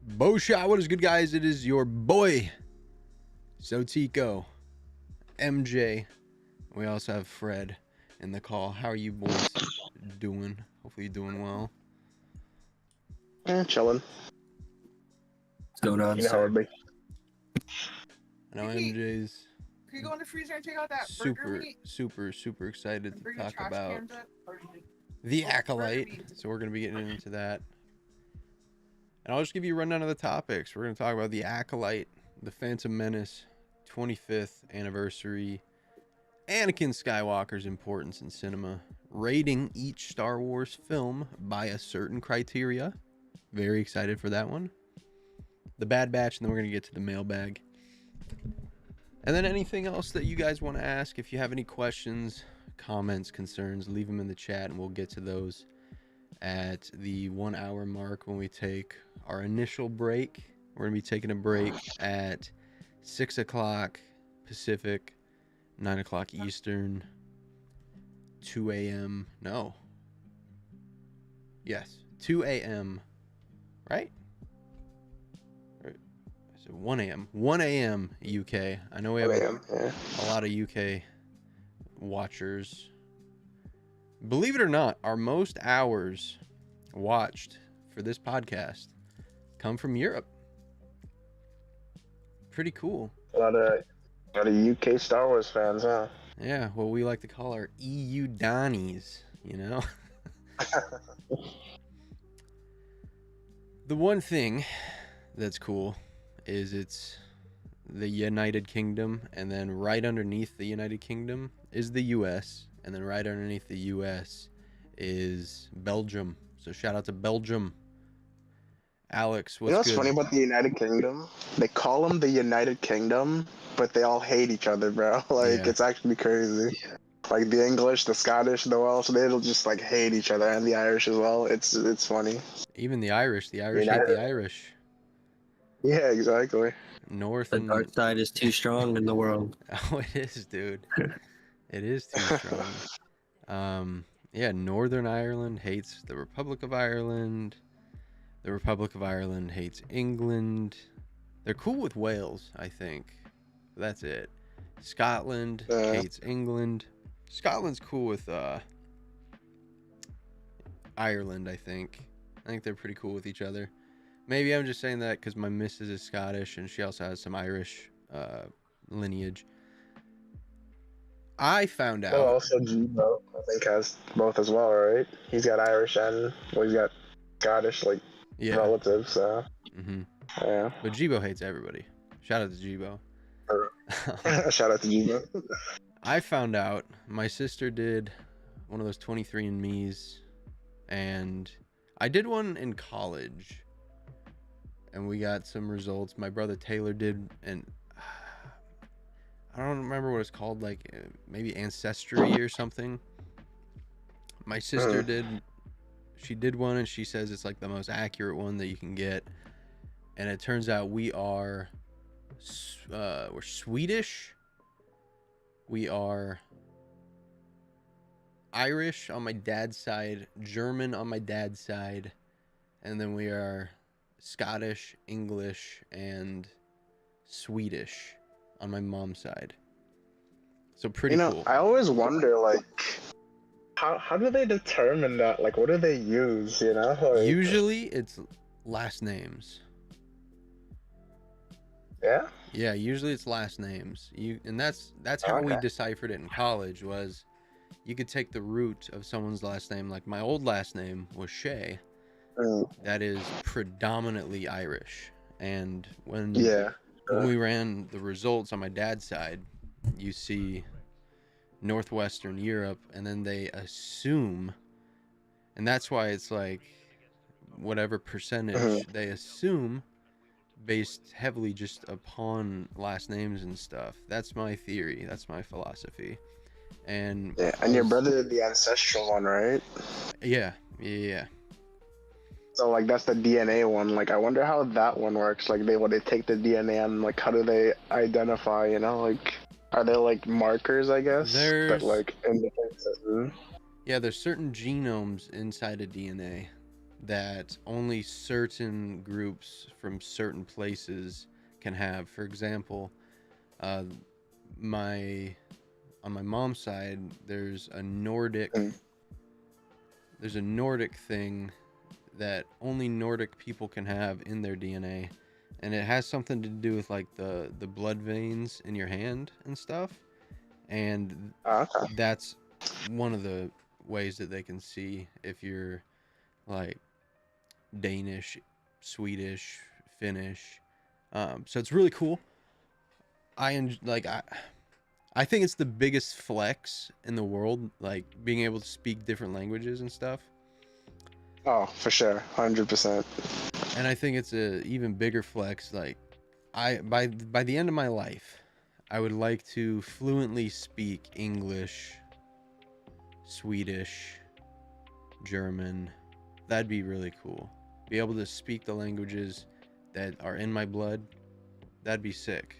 Bosha, what is good, guys? It is your boy, AlsoTeeko, MJ. We also have Fred in the call. How are you boys doing? Hopefully you're doing well. Chilling. What's going on, You know how sir? it be. I know MJ's Can you go in the freezer and take out that burger meat? super excited And to bring the talk trash about cans up? the burger Acolyte. meat. So we're going to be getting into that. And I'll just give you a rundown of the topics. We're going to talk about the Acolyte, the Phantom Menace, 25th anniversary, Anakin Skywalker's importance in cinema, rating each Star Wars film by a certain criteria. Very excited for that one. The Bad Batch, and then we're going to get to the mailbag. And then anything else that you guys want to ask. If you have any questions, comments, concerns, leave them in the chat, and we'll get to those at the 1 hour mark when we take our initial break. We're going to be taking a break at 6 o'clock Pacific, 9 o'clock Eastern, 2 a.m. No. Yes, 2 a.m. Right? Or is it 1 a.m.? 1 a.m. UK. I know we have a lot of UK watchers. Believe it or not, our most hours watched for this podcast come from Europe. Pretty cool. A lot of UK Star Wars fans, huh? Yeah, what we like to call our EU Donnies, you know? The one thing that's cool is it's the United Kingdom, and then right underneath the United Kingdom is the US, and then right underneath the US is Belgium. So shout out to Belgium. Alex, what's You know what's good? funny about the United Kingdom? They call them the United Kingdom, but they all hate each other, bro. Like, Yeah. It's actually crazy. Like, the English, the Scottish, the Welsh, they'll just, like, hate each other, and the Irish as well. It's funny. Even the Irish hate the Irish. Yeah, exactly. North The and dark side is too strong in the world. Oh, it is, dude. It is too strong. Yeah, Northern Ireland hates the Republic of Ireland. The Republic of Ireland hates England. They're cool with Wales, I think. That's it. Scotland hates England. Scotland's cool with Ireland, I think. I think they're pretty cool with each other. Maybe I'm just saying that because my missus is Scottish and she also has some Irish lineage. I found out. Oh, also Jibo, I think, has both as well, right? He's got Irish and, well, he's got Scottish, like, relatives, so. Mm-hmm. Yeah. But Jibo hates everybody. Shout out to Jibo. Shout out to Jibo. I found out my sister did one of those 23andMe's, and I did one in college, and we got some results. My brother Taylor did, and I don't remember what it's called, like maybe Ancestry or something. My sister she did one, and she says it's like the most accurate one that you can get. And it turns out we're Swedish. We are Irish on my dad's side, German on my dad's side, and then we are Scottish, English, and Swedish on my mom's side. So pretty cool. I always wonder, like, how do they determine that? Like, what do they use, you know? Like, usually it's last names. Yeah? Yeah, usually it's last names. And that's how we deciphered it in college, was you could take the root of someone's last name. Like my old last name was Shea. That is predominantly Irish. And when we ran the results on my dad's side, you see Northwestern Europe, and then they assume, and that's why it's like whatever percentage they assume based heavily just upon last names and stuff. That's my theory. That's my philosophy. And your brother did the ancestral one, right? Yeah. So, like, that's the DNA one. Like, I wonder how that one works. Like, they take the DNA and, like, how do they identify, you know? Like, are there, like, markers, I guess? There's... But, like, in the... Yeah, there's certain genomes inside of DNA that only certain groups from certain places can have. For example, uh, my on my mom's side, there's a Nordic thing that only Nordic people can have in their DNA, and it has something to do with like the blood veins in your hand and stuff, and Okay. that's one of the ways that they can see if you're like Danish, Swedish, Finnish. So it's really cool. I think it's the biggest flex in the world, like being able to speak different languages and stuff. Oh, for sure, 100%. And I think it's a even bigger flex. Like, by the end of my life, I would like to fluently speak English, Swedish, German. That'd be really cool. Be able to speak the languages that are in my blood. That'd be sick.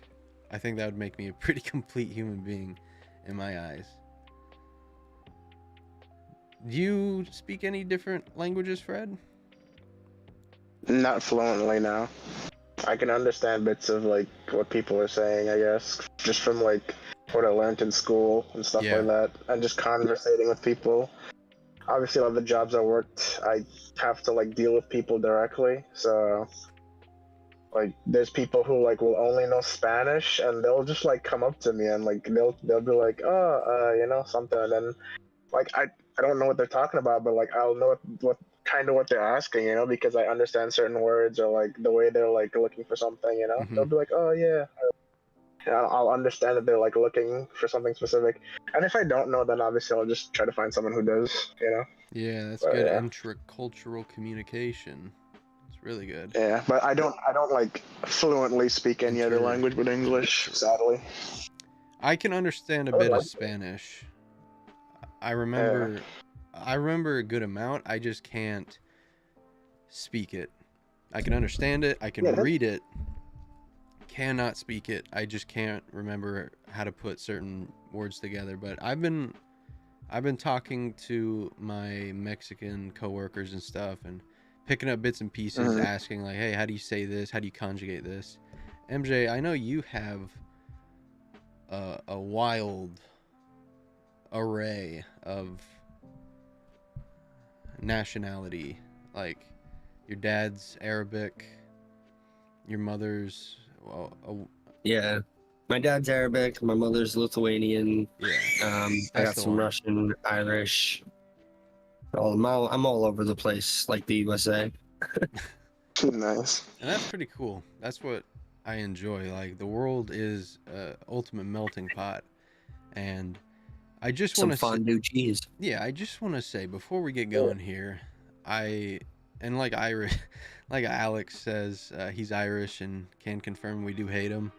I think that would make me a pretty complete human being in my eyes. Do you speak any different languages, Fred? Not fluently now. I can understand bits of like what people are saying, I guess, just from like what I learned in school and stuff Yeah. like that, and just conversating with people. Obviously, a lot of the jobs I worked, I have to like deal with people directly. So, like, there's people who like will only know Spanish, and they'll just like come up to me and like they'll be like, oh, something, and then like I don't know what they're talking about, but like I'll know what kind of what they're asking, because I understand certain words or like the way they're like looking for something. Mm-hmm. They'll be like, oh yeah. I'll understand that they're like looking for something specific, and if I don't know, then obviously I'll just try to find someone who does. Yeah, that's But, good. yeah. Intracultural communication. It's really good. Yeah, but I don't like fluently speak any other language but English, sadly. I can understand a I would bit of like to. Spanish. I remember a good amount. I just can't speak it. I can understand it. I can read it. Cannot speak it. I just can't remember how to put certain words together. But I've been talking to my Mexican coworkers and stuff, and picking up bits and pieces, asking like, "Hey, how do you say this? How do you conjugate this?" MJ, I know you have a wild array of nationality. Like, your dad's Arabic, your mother's Yeah. My dad's Arabic, my mother's Lithuanian. yeah. I got some Russian, Irish. I'm all over the place, like the USA. Nice. And that's pretty cool. That's what I enjoy. Like, the world is ultimate melting pot, and I just want to fondue cheese. Yeah, I just want to say before we get going here, like Irish, like Alex says, he's Irish and can confirm we do hate him.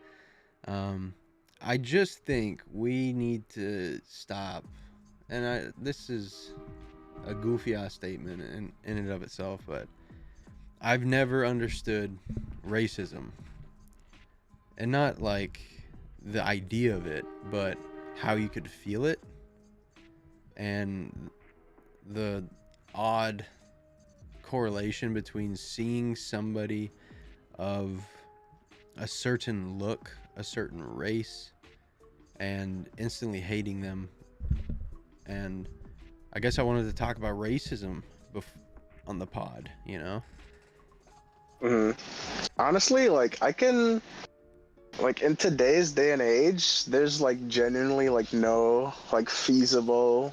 I just think we need to stop, and this is a goofy ass statement in and of itself, but I've never understood racism, and not like the idea of it, but how you could feel it, and the odd correlation between seeing somebody of a certain look, a certain race, and instantly hating them. And I guess I wanted to talk about racism on the pod, Honestly, like I can, like in today's day and age, there's like genuinely like no like feasible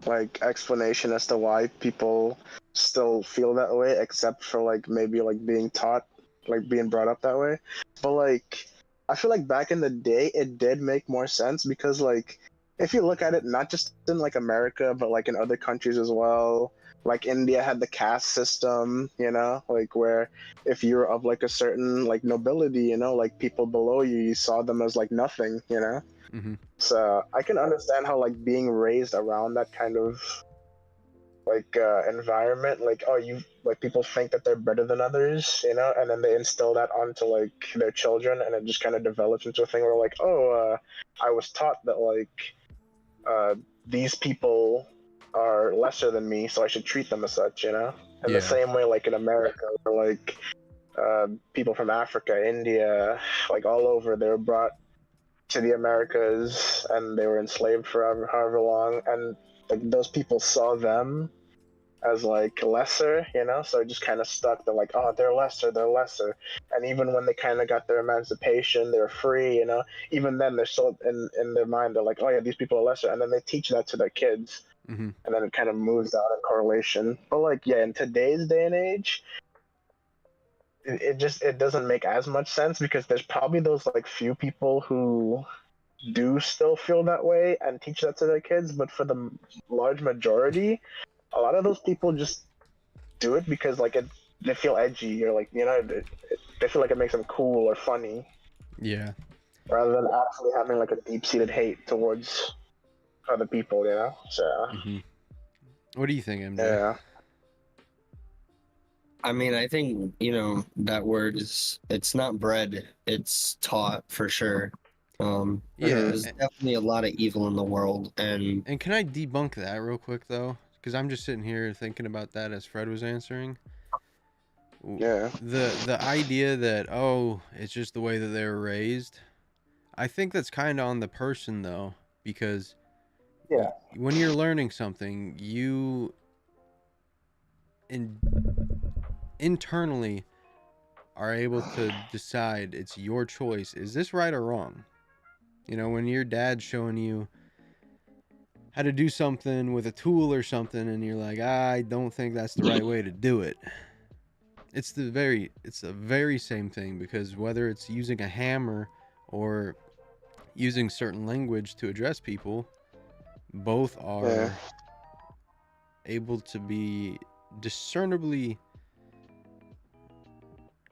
like explanation as to why people still feel that way, except for like maybe like being taught, like being brought up that way. But like I feel like back in the day it did make more sense, because like if you look at it, not just in like America but like in other countries as well, like India had the caste system, like where if you're of like a certain like nobility, like people below you, you saw them as like nothing. Mm-hmm. So I can understand how like being raised around that kind of like environment, like like people think that they're better than others, and then they instill that onto like their children, and it just kind of develops into a thing where like, I was taught that like these people are lesser than me, so I should treat them as such. in the same way, like in America, where like people from Africa, India, like all over, they were brought to the Americas and they were enslaved for however long, and like those people saw them as like lesser, so it just kind of stuck. They're like, oh, they're lesser. And even when they kind of got their emancipation, they're free, even then they're still in their mind, they're like, oh yeah, these people are lesser. And then they teach that to their kids. Mm-hmm. And then it kind of moves out in correlation. But like, yeah, in today's day and age, it doesn't make as much sense, because there's probably those like few people who do still feel that way and teach that to their kids. But for the large majority, a lot of those people just do it because like they feel edgy, or like they feel like it makes them cool or funny. Yeah. Rather than actually having like a deep-seated hate towards other people, So. Mm-hmm. What do you think, MJ? Yeah. I mean, I think, that word it's not bred, it's taught for sure. Yeah, there's definitely a lot of evil in the world, and can I debunk that real quick though? Because I'm just sitting here thinking about that as Fred was answering. Yeah. The idea that, oh, it's just the way that they were raised. I think that's kind of on the person though, because when you're learning something, you internally are able to decide it's your choice. Is this right or wrong? When your dad's showing you how to do something with a tool or something, and you're like, I don't think that's the right way to do it. It's the very same thing, because whether it's using a hammer or using certain language to address people, both are able to be discernibly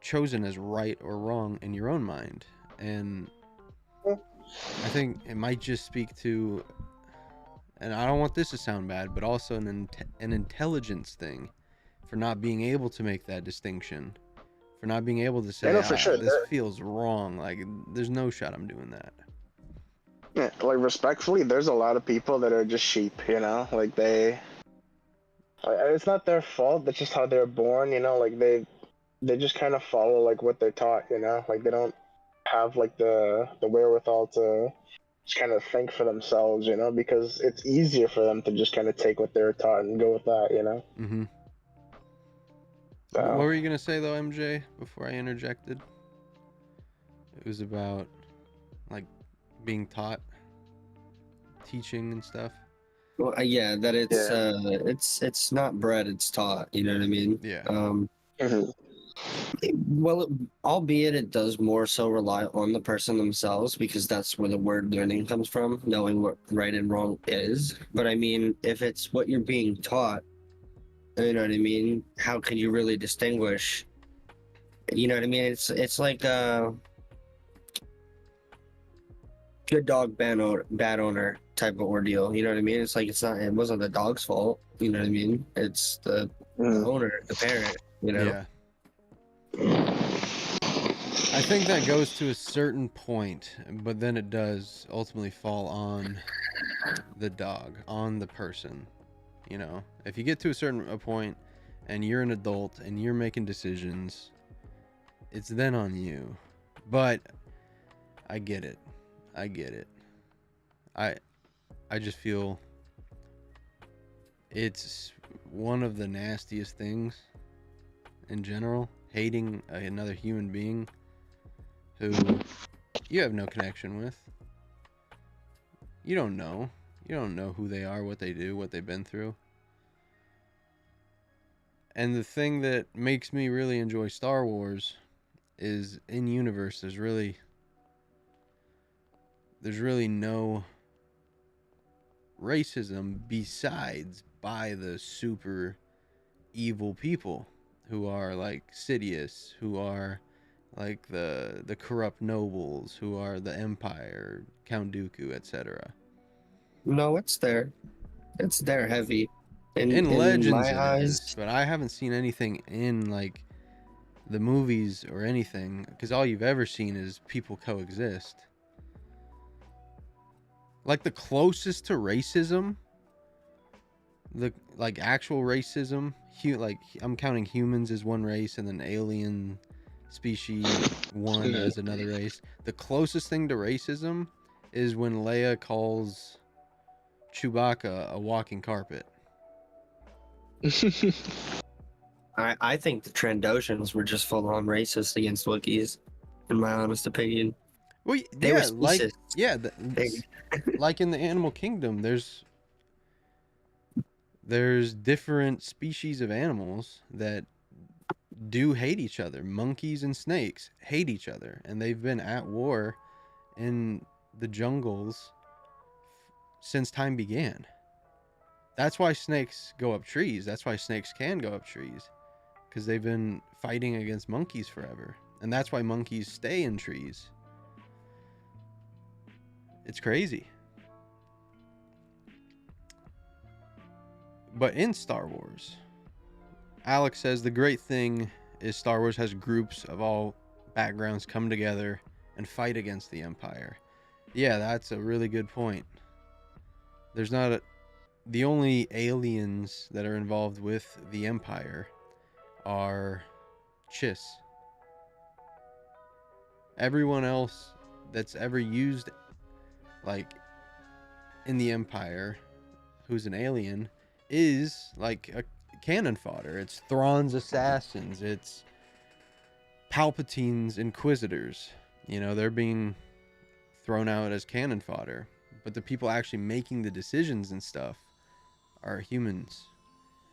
chosen as right or wrong in your own mind. And I think it might just speak to, and I don't want this to sound bad, but also an intelligence thing, for not being able to make that distinction, for not being able to say, for sure. This feels wrong. Like, there's no shot I'm doing that. Yeah, like respectfully, there's a lot of people that are just sheep, like it's not their fault. That's just how they're born, like they just kind of follow like what they're taught, like they don't have like the wherewithal to just kind of think for themselves, because it's easier for them to just kind of take what they're taught and go with that, Mm-hmm. So. What were you gonna say though, MJ, before I interjected? It was about like being taught, teaching and stuff. Well, yeah, that it's not bred, it's taught. You know what I mean? Yeah. Well, albeit it does more so rely on the person themselves, because that's where the word learning comes from, knowing what right and wrong is. But I mean, if it's what you're being taught, you know what I mean? How can you really distinguish? You know what I mean? It's like good dog, bad owner type of ordeal. You know what I mean? It's like it wasn't the dog's fault. You know what I mean? It's the owner, the parent. Yeah. I think that goes to a certain point, but then it does ultimately fall on the dog, on the person. If you get to a certain point and you're an adult and you're making decisions, it's then on you. But I get it. I just feel it's one of the nastiest things in general, hating another human being who you have no connection with. You don't know who they are, what they do, what they've been through. And the thing that makes me really enjoy Star Wars is, in universe, there's really no racism besides by the super evil people who are like Sidious, who are like the corrupt nobles, who are the Empire, Count Dooku, etc. No, it's there. It's there heavy. In Legends my it eyes, is, but I haven't seen anything in like the movies or anything, because all you've ever seen is people coexist. Like the closest to racism, the like actual racism like I'm counting humans as one race and then alien species one as another race. The closest thing to racism is when Leia calls Chewbacca a walking carpet. I think the Trandoshans were just full on racist against Wookiees, in my honest opinion. Well, They were yeah, like speciest. yeah, They- like in the animal kingdom, there's different species of animals that do hate each other. Monkeys and snakes hate each other, and they've been at war in the jungles since time began. That's why snakes go up trees. That's why snakes can go up trees, because they've been fighting against monkeys forever. And that's why monkeys stay in trees. It's crazy. But in Star Wars, Alex says the great thing is Star Wars has groups of all backgrounds come together and fight against the Empire. Yeah, that's a really good point. There's not a... The only aliens that are involved with the Empire are Chiss. Everyone else that's ever used, like, in the Empire, who's an alien, is like a cannon fodder. It's Thrawn's assassins. It's Palpatine's inquisitors. You know, they're being thrown out as cannon fodder. But the people actually making the decisions and stuff are humans.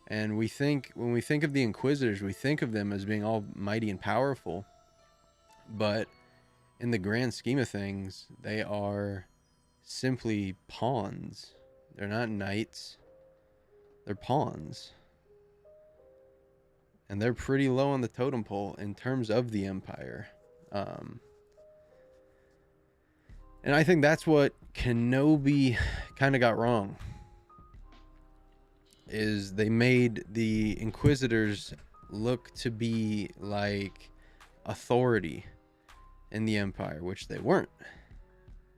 And when we think of the inquisitors, we think of them as being all mighty and powerful. But in the grand scheme of things, they are simply pawns. They're not knights. They're pawns. And they're pretty low on the totem pole in terms of the Empire. And I think that's what Kenobi kind of got wrong. Is they made the Inquisitors look to be like authority in the Empire, which they weren't.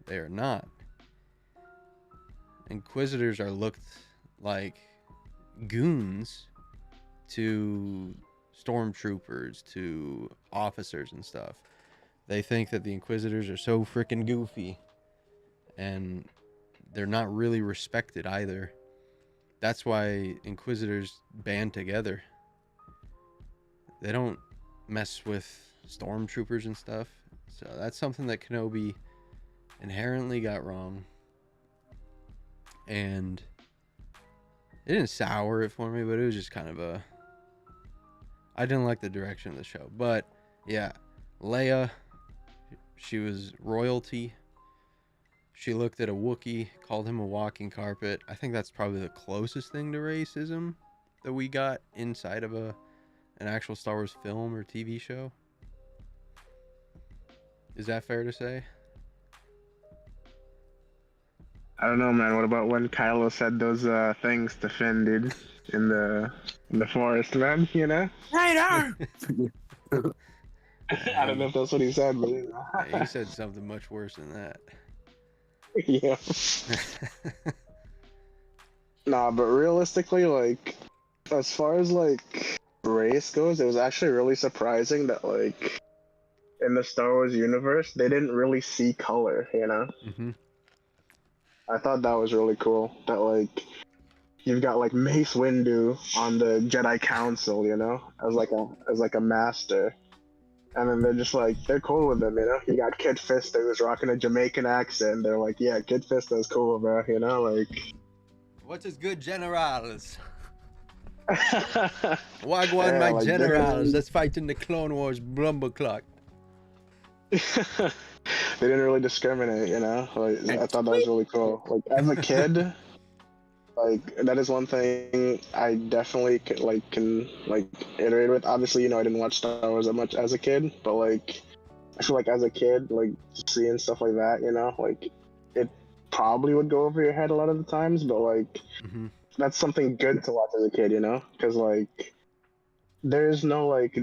They are not. Inquisitors are looked like goons to stormtroopers, to officers and stuff. They think that the Inquisitors are so freaking goofy, and they're not really respected either. That's why Inquisitors band together. They don't mess with stormtroopers and stuff. So that's something that Kenobi inherently got wrong. And it didn't sour it for me, but it was just kind of a... I didn't like the direction of the show. But, yeah, Leia, she was royalty. She looked at a Wookiee, called him a walking carpet. I think that's probably the closest thing to racism that we got inside of an actual Star Wars film or TV show. Is that fair to say? I don't know, man. What about when Kylo said those things to Finn, dude, in the forest, man? You know? Right. I don't know if that's what he said, but you know. Yeah, he said something much worse than that. Yeah. Nah, but realistically, like, as far as like race goes, it was actually really surprising that like in the Star Wars universe, they didn't really see color, you know? Mm-hmm. I thought that was really cool. That like you've got like Mace Windu on the Jedi Council, you know, as like a master, and then they're just like they're cool with him, you know. You got Kid Fister who's rocking a Jamaican accent. They're like, yeah, Kid Fister's cool, bro, you know, like. What's his good generals? Wagwan, Yeah, my like, generals. Let's fight in the Clone Wars Blumber Clock. They didn't really discriminate, you know. Like I thought that was really cool. Like as a kid, like that is one thing I definitely can iterate with. Obviously, you know, I didn't watch Star Wars that much as a kid, but like I feel like as a kid, like seeing stuff like that, you know, like it probably would go over your head a lot of the times, but like that's something good to watch as a kid, you know, because like there's no like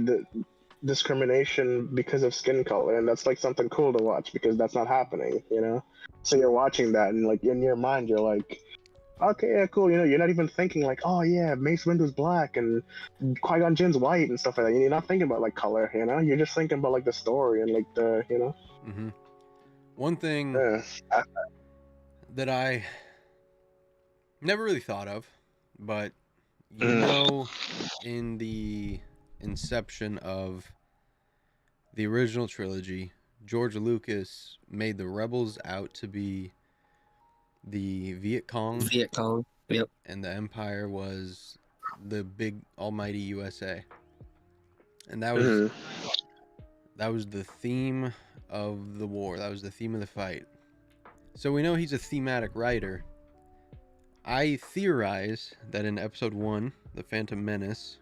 discrimination because of skin color, and that's like something cool to watch because that's not happening, you know. So you're watching that, and like in your mind, you're like, okay, yeah, cool. You know, you're not even thinking like, oh yeah, Mace Windu's black and Qui-Gon Jinn's white and stuff like that. You're not thinking about like color, you know. You're just thinking about like the story and like the, you know. Mm-hmm. One thing Yeah. that I never really thought of, but you Mm. know, in the inception of the original trilogy, George Lucas made the rebels out to be the Viet Cong, Viet Cong. Yep. and the Empire was the big almighty USA. And Mhm. that was the theme of the war. That was the theme of the fight. So we know he's a thematic writer. I theorize that in episode 1, The Phantom Menace,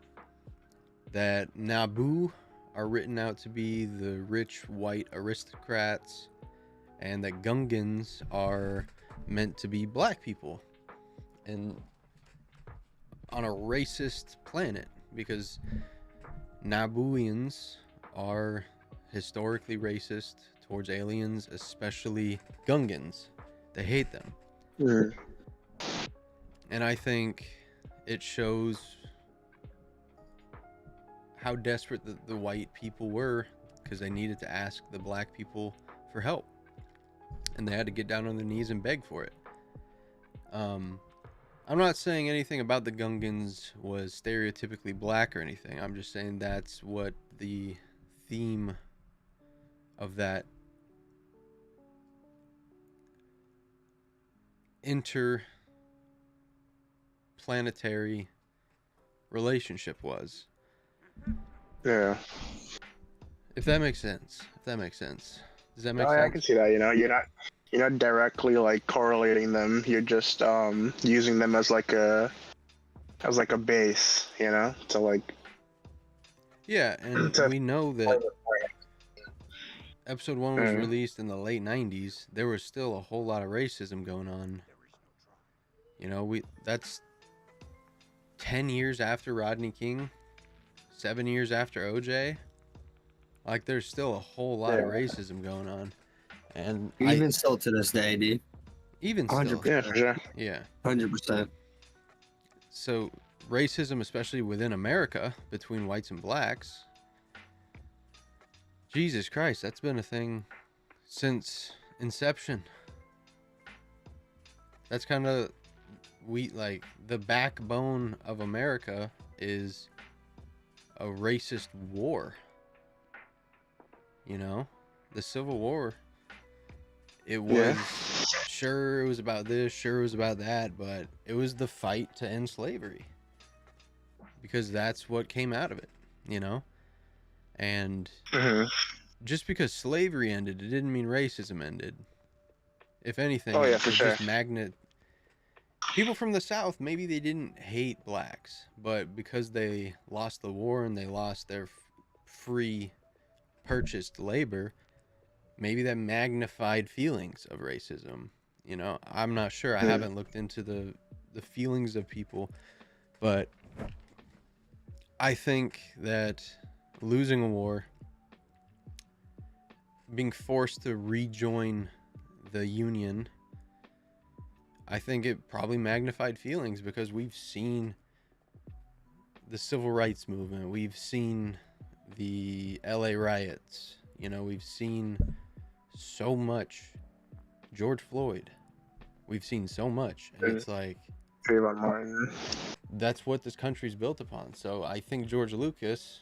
that Naboo are written out to be the rich white aristocrats, and that Gungans are meant to be black people, and on a racist planet, because Nabooians are historically racist towards aliens, especially Gungans. They hate them. Mhm. And I think it shows how desperate the white people were, because they needed to ask the black people for help, and they had to get down on their knees and beg for it. I'm not saying anything about the Gungans was stereotypically black or anything. I'm just saying that's what the theme of that interplanetary relationship was. Yeah. If that makes sense. Does that make Oh, sense? yeah, I can see that. You know, you're not directly like correlating them. You're just using them as like a base. You know, to like. Yeah, and To, we know that episode 1 was yeah. released in the late 90s. There was still a whole lot of racism going on. You know, that's 10 years after Rodney King, 7 years after OJ. Like, there's still a whole lot of racism going on. And Even still to this day, dude. even still, 100%. Yeah, for sure. yeah. 100%. So racism, especially within America, between whites and blacks, Jesus Christ, that's been a thing since inception. That's kind of like the backbone of America is a racist war. You know, the Civil War, it was sure it was about this, sure it was about that, but it was the fight to end slavery, because that's what came out of it, you know. And just because slavery ended, it didn't mean racism ended. If anything, Oh, yeah, it for sure. just people from the South, maybe they didn't hate blacks, but because they lost the war and they lost their free purchased labor, maybe that magnified feelings of racism. You know, I'm not sure. I haven't looked into the feelings of people, but I think that losing a war, being forced to rejoin the Union, I think it probably magnified feelings, because we've seen the civil rights movement, we've seen the LA riots, you know, we've seen so much. George Floyd, we've seen so much, and it's like, Trayvon Martin. that's what this country's built upon. So I think George Lucas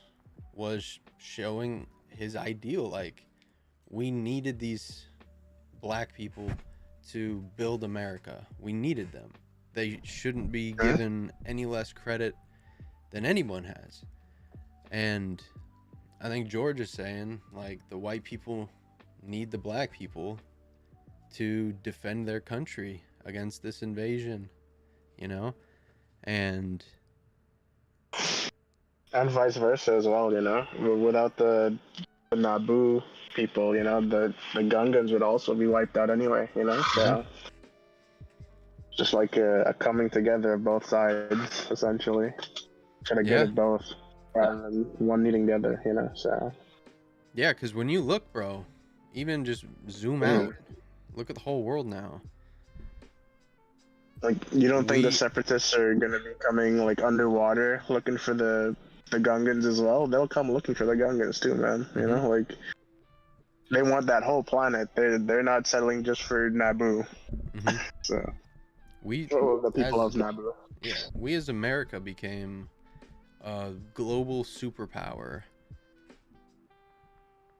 was showing his ideal. Like, we needed these black people to build America. We needed them. They shouldn't be given any less credit than anyone has. And I think George is saying, like, the white people need the black people to defend their country against this invasion, you know? And vice versa as well, you know. Without the Naboo people, you know, the Gungans would also be wiped out anyway, you know. So just like a coming together of both sides, essentially. Try to get it both, rather than one needing the other, you know. So yeah, because when you look, bro, even just zoom out, look at the whole world now. Like, you don't think the We- Separatists are gonna be coming like underwater looking for the Gungans as well? They'll come looking for the Gungans too, man. You know, like they want that whole planet. They're not settling just for Naboo. Mhm. So we the people as of Naboo. we as America became a global superpower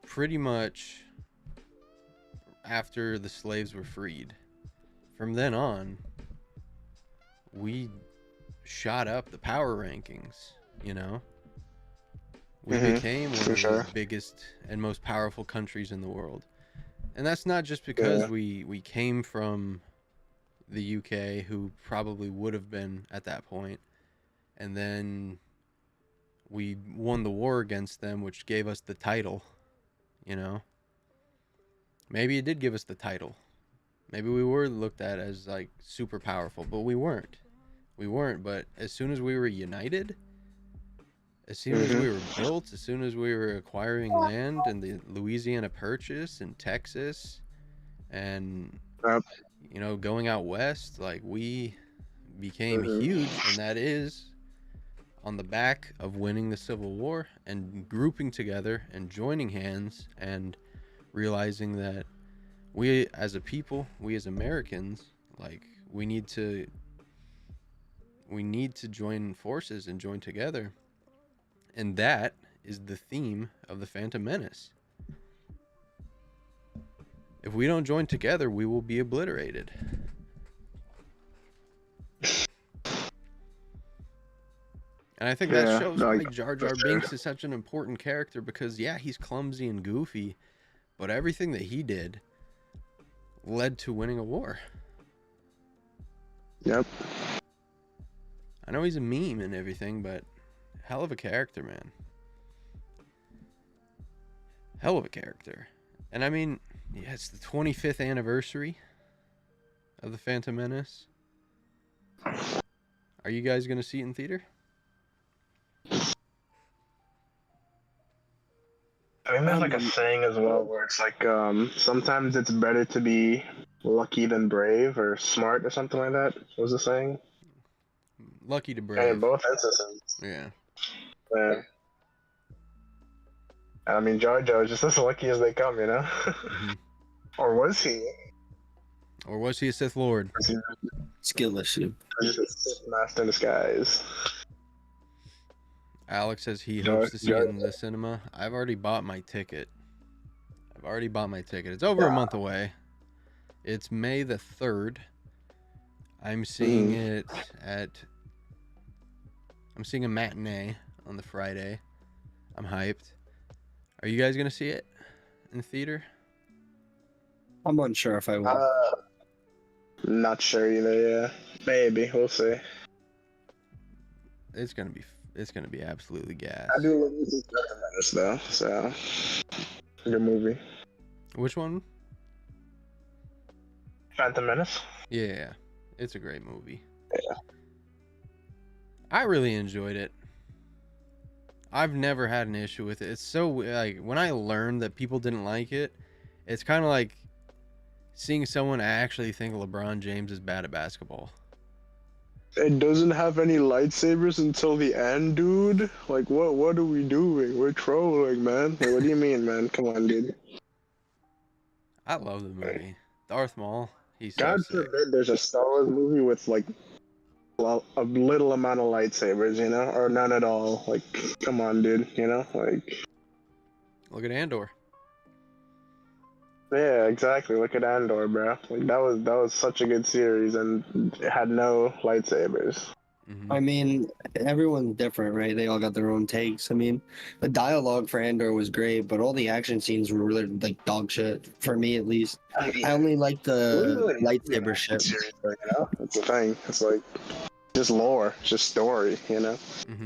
pretty much after the slaves were freed. From then on, we shot up the power rankings, you know? We became one for of sure. the biggest and most powerful countries in the world. And that's not just because Yeah. we came from the UK, who probably would have been at that point, and then we won the war against them, which gave us the title, you know? Maybe it did give us the title. Maybe we were looked at as like super powerful, but we weren't. We weren't, but as soon as we were united, as soon as we were built, as soon as we were acquiring land and the Louisiana Purchase and Texas and Yep. you know, going out west, like we became huge, and that is on the back of winning the Civil War and grouping together and joining hands and realizing that we as a people, we as Americans, like we need to join forces and join together. And that is the theme of the Phantom Menace. If we don't join together, we will be obliterated. And I think that shows why Jar Jar Binks is such an important character, because yeah, he's clumsy and goofy, but everything that he did led to winning a war. Yep. I know he's a meme and everything, but hell of a character, man. Hell of a character. And I mean, yeah, it's the 25th anniversary of the Phantom Menace. Are you guys going to see it in theater? I think there's like a saying as well where it's like sometimes it's better to be lucky than brave, or smart, or something like that. What was the saying? Lucky to And brave. in both instances. Yeah. Yeah. I mean, Jar Jar is just as lucky as they come, you know? Or was he? Or was he a Sith Lord? Skill issue. Just a Sith master in disguise. Alex says he hopes to see it in the cinema. I've already bought my ticket. It's over a month away. It's May the 3rd. I'm seeing it at... I'm seeing a matinee on the Friday. I'm hyped. Are you guys going to see it in theater? I'm unsure if I will. Not sure either, yeah. Maybe, we'll see. It's gonna be absolutely gas. I do love this Menace though, so good movie. Which one? Phantom Menace? Yeah, it's a great movie. Yeah. I really enjoyed it. I've never had an issue with it. It's so like when I learned that people didn't like it, it's kind of like seeing someone actually think LeBron James is bad at basketball. It doesn't have any lightsabers until the end, dude. Like, what are we doing? We're trolling, man. Like, what do you mean, man? Come on, dude. I love the movie. Darth Maul, he's so God sick. forbid there's a Star Wars movie with, like, a little amount of lightsabers, you know? Or none at all. Like, come on, dude, you know? Like... Look at Andor. Yeah, exactly. Look at Andor, bro. Like, that was such a good series, and it had no lightsabers. I mean, everyone's different, right? They all got their own takes. I mean, the dialogue for Andor was great, but all the action scenes were really like dog shit, for me at least. I only like the lightsaber shit. Series, you know? That's the thing. It's like just lore, just story, you know?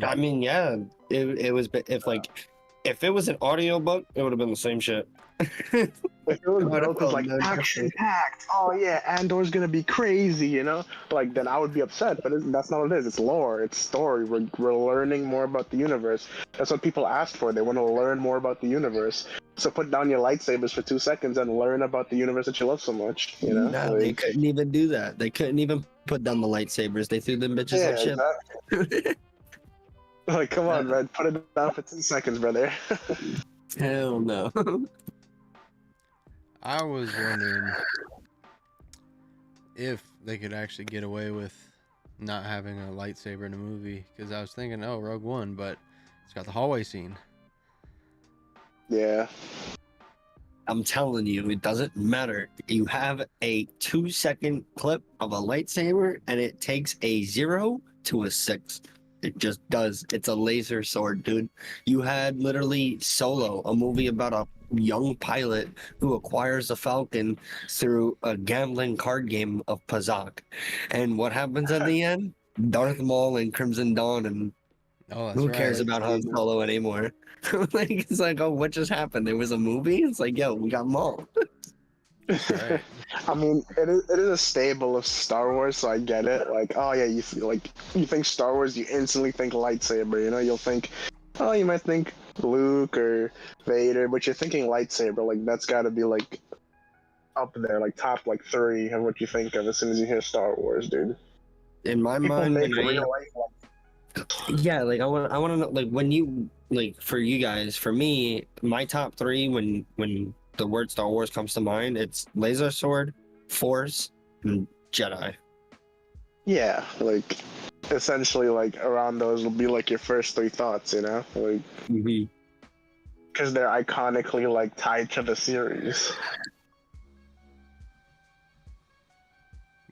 I mean, yeah, it was if it was an audiobook, it would have been the same shit. If it was built as like action packed, oh yeah, Andor's gonna be crazy, you know? Like then I would be upset, but that's not what it is. It's lore, it's story. We're learning more about the universe. That's what people asked for. They want to learn more about the universe. So put down your lightsabers for 2 seconds and learn about the universe that you love so much. You know? No, like, they couldn't even do that. They couldn't even put down the lightsabers. They threw them bitches on ship. Exactly. Like, come on, man. Put it down for 2 seconds, brother. Hell no. I was wondering if they could actually get away with not having a lightsaber in a movie, because I was thinking, oh, Rogue One, but it's got the hallway scene. Yeah. I'm telling you, it doesn't matter. You have a 2-second clip of a lightsaber, and it takes a 0 to a 6. It just does. It's a laser sword, dude. You had literally Solo, a movie about a young pilot who acquires a Falcon through a gambling card game of Pazak. And what happens at the end? Darth Maul and Crimson Dawn, and Oh, that's who right. cares about Han Solo anymore? Like, it's like, oh, what just happened? There was a movie? It's like, yo, we got Maul. That's right. I mean, it is a staple of Star Wars, so I get it. Like, oh yeah, you think Star Wars, you instantly think lightsaber. You know, you'll think, oh, you might think Luke or Vader, but you're thinking lightsaber. Like, that's got to be like up there, like top like 3 of what you think of as soon as you hear Star Wars, dude. In my People mind, make when real life. yeah, like I want to know, like, when you, like, for you guys, for me, my top 3 when the word Star Wars comes to mind, it's laser sword, Force, and Jedi. Yeah, like essentially, like around those will be like your first 3 thoughts, you know, like because they're iconically like tied to the series.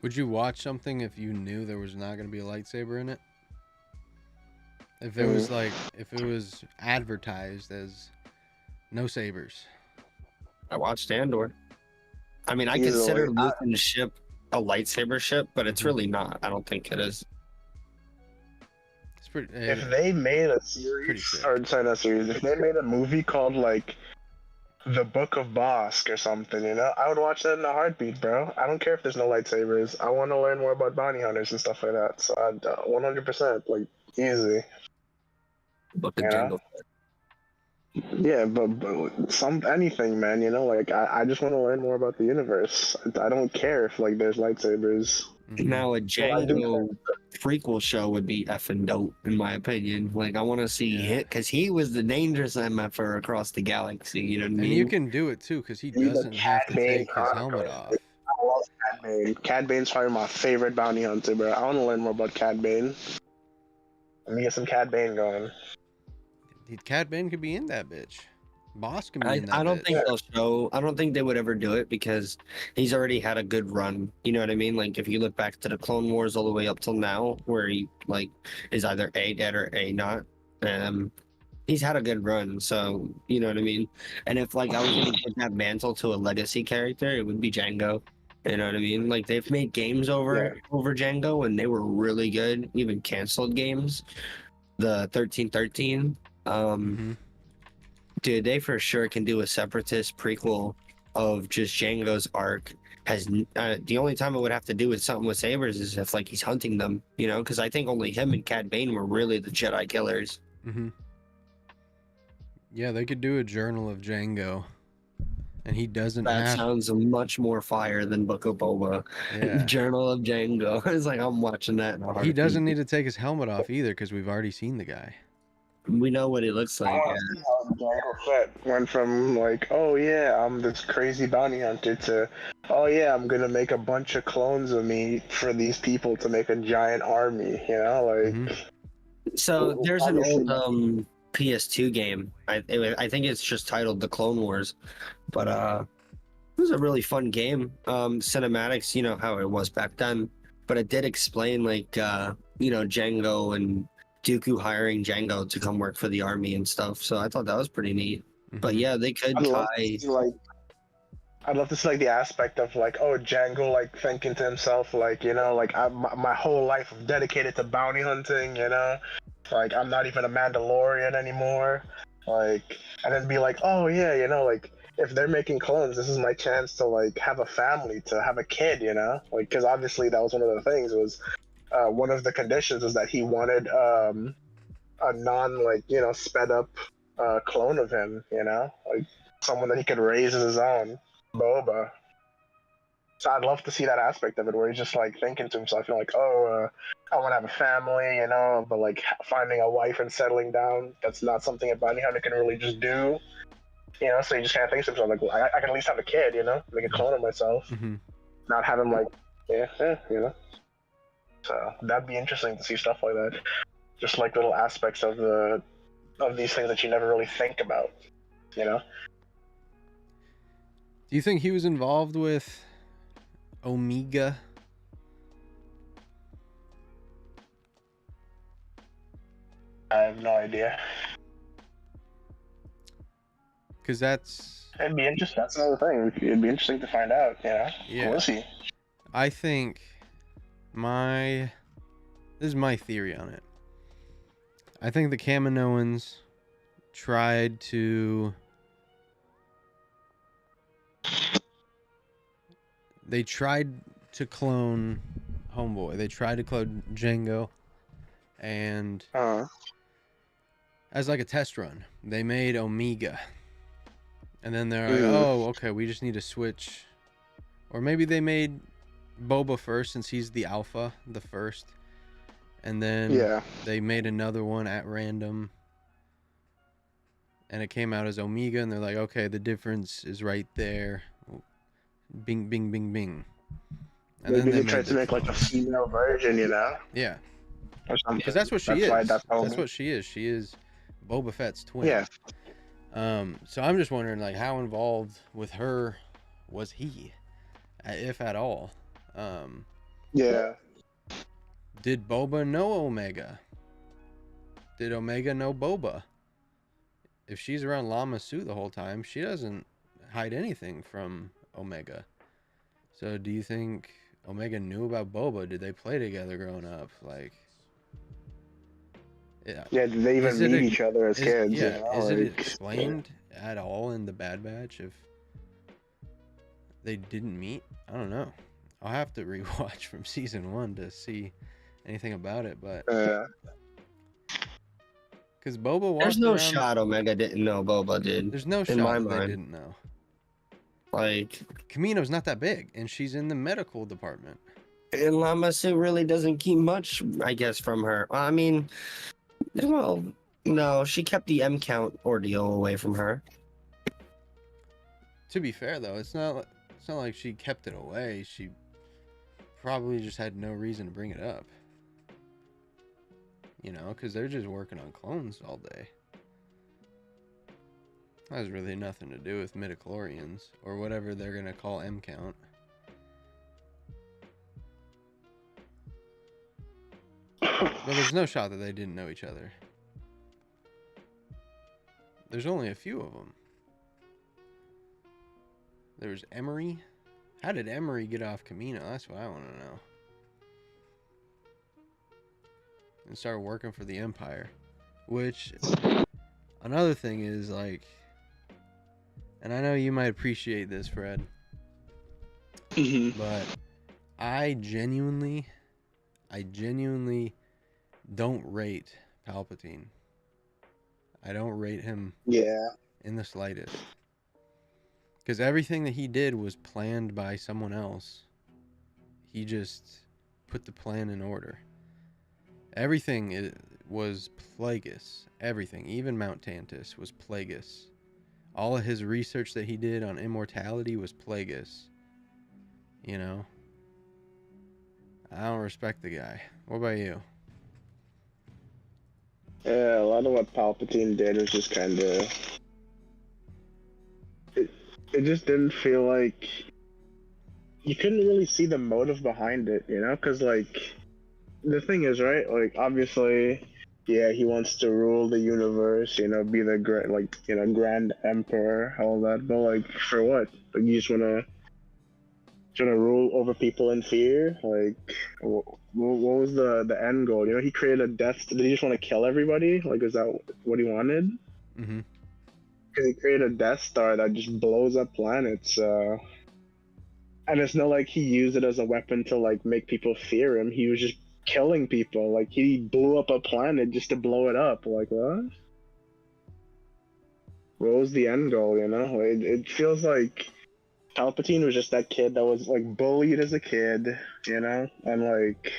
Would you watch something if you knew there was not going to be a lightsaber in it? If it was like, if it was advertised as no sabers. I watched Andor. I mean, I Easily. consider Lutheran's ship a lightsaber ship, but it's really not. I don't think it is. It's pretty. If they made a series, or sorry, not series, if they made a movie called like The Book of Bosk or something, you know, I would watch that in a heartbeat, bro. I don't care if there's no lightsabers. I want to learn more about bounty hunters and stuff like that. So I'd 100%, like, easy. Book of Jango. Yeah, but anything, man. You know, like I just want to learn more about the universe. I don't care if like there's lightsabers. Now a Django prequel show would be effing dope, in my opinion. Like, I want to see hit, because he was the dangerous MFer across the galaxy. You know what I mean? And you can do it too, because he doesn't have to take his helmet off. I love Cad Bane. Cad Bane's probably my favorite bounty hunter, bro. I want to learn more about Cad Bane. Let me get some Cad Bane going. Cad Bane could be in that bitch. Boss can be in that I don't bitch. think they'll show. I don't think they would ever do it, because he's already had a good run. You know what I mean? Like, if you look back to the Clone Wars all the way up till now, where he like is either A dead or A not, he's had a good run. So you know what I mean. And if like I was gonna give that mantle to a legacy character, it would be Django. You know what I mean? Like, they've made games over Django, and they were really good. Even canceled games, the 1313. Dude, they for sure can do a separatist prequel of just Django's arc. Has the only time it would have to do with something with sabers is if like he's hunting them, you know, because I think only him and Cad Bane were really the Jedi killers. Yeah, they could do a Journal of Django, and he doesn't. That sounds much more fire than Book of Boba. Yeah. Journal of Django. It's like, I'm watching that. He doesn't need to take his helmet off either, because we've already seen the guy. We know what he looks like. Went from like, oh yeah, I'm this crazy bounty hunter, to, oh yeah, I'm gonna make a bunch of clones of me for these people to make a giant army. You know, like. So there's an old PS2 game. I think it's just titled The Clone Wars, but it was a really fun game. Cinematics, you know how it was back then, but it did explain like you know, Django and Dooku hiring Django to come work for the army and stuff. So I thought that was pretty neat. But yeah, they could tie. I'd love to see like the aspect of like, oh, Django like thinking to himself like, you know, like my whole life I'm dedicated to bounty hunting, you know, like I'm not even a Mandalorian anymore, like, and then be like, oh yeah, you know, like if they're making clones, this is my chance to like have a family, to have a kid, you know, like, because obviously that was one of the things was. One of the conditions is that he wanted a non, like, you know, sped up clone of him, you know, like someone that he could raise as his own. Boba. So I'd love to see that aspect of it, where he's just like thinking to himself, like, oh, I want to have a family, but like finding a wife and settling down, that's not something a bounty hunter can really just do. So you just kind of think to himself, like, well, I can at least have a kid, make a clone of myself, not have him like, So that'd be interesting to see stuff like that, just like little aspects of these things that you never really think about, Do you think he was involved with Omega? I have no idea. Because it'd be interesting. That's another thing. It'd be interesting to find out. Yeah. Was he? I think this is my theory on it. I think the Kaminoans tried to clone Homeboy. They tried to clone Django, and as like a test run, they made Omega. And then they're like, oh, okay, we just need to switch. Or maybe they made Boba first, since he's the alpha, the first. And then they made another one at random. And it came out as Omega, and they're like, okay, the difference is right there. Bing, bing, bing, bing. And maybe then they tried to make like a female version, Yeah. Or something. Because that's what she is. That's what she is. She is Boba Fett's twin. Yeah. So I'm just wondering, like, how involved with her was he, if at all? Yeah. Did Boba know Omega? Did Omega know Boba? If she's around Lama Su the whole time, she doesn't hide anything from Omega. So do you think Omega knew about Boba? Did they play together growing up? Like, yeah, did they even meet each other as kids? Yeah, is it explained at all in the Bad Batch if they didn't meet? I don't know. I'll have to rewatch from season 1 to see anything about it, but because Boba walked there's no around, shot Omega didn't know Boba did. There's no shot that they didn't know. Like, Kamino's not that big, and she's in the medical department. And Lama Su really doesn't keep much, I guess, from her. I mean, well, no, she kept the M count ordeal away from her. To be fair, though, it's not like she kept it away. She probably just had no reason to bring it up. Because they're just working on clones all day. That has really nothing to do with midichlorians or whatever they're going to call M count. But there's no shot that they didn't know each other. There's only a few of them. There was Emery. How did Emery get off Kamino? That's what I want to know. And start working for the Empire. Which, another thing is, like, and I know you might appreciate this, Fred, but I genuinely don't rate Palpatine. I don't rate him in the slightest. Because everything that he did was planned by someone else. He just put the plan in order. Everything was Plagueis. Everything, even Mount Tantus, was Plagueis. All of his research that he did on immortality was Plagueis. I don't respect the guy. What about you? Yeah, a lot of what Palpatine did was just kind of... It just didn't feel like... You couldn't really see the motive behind it, Because, like... The thing is, right, like, obviously, he wants to rule the universe, be the Grand Emperor, all that, but, like, for what? Like, you just wanna rule over people in fear? Like, what was the end goal? He created a Death Star. Did he just want to kill everybody? Like, is that what he wanted? Mm-hmm. Because he created a Death Star that just blows up planets, and it's not like he used it as a weapon to, like, make people fear him. He was just killing people. Like, he blew up a planet just to blow it up. Like, what? What was the end goal, It feels like Palpatine was just that kid that was like bullied as a kid, you know, and like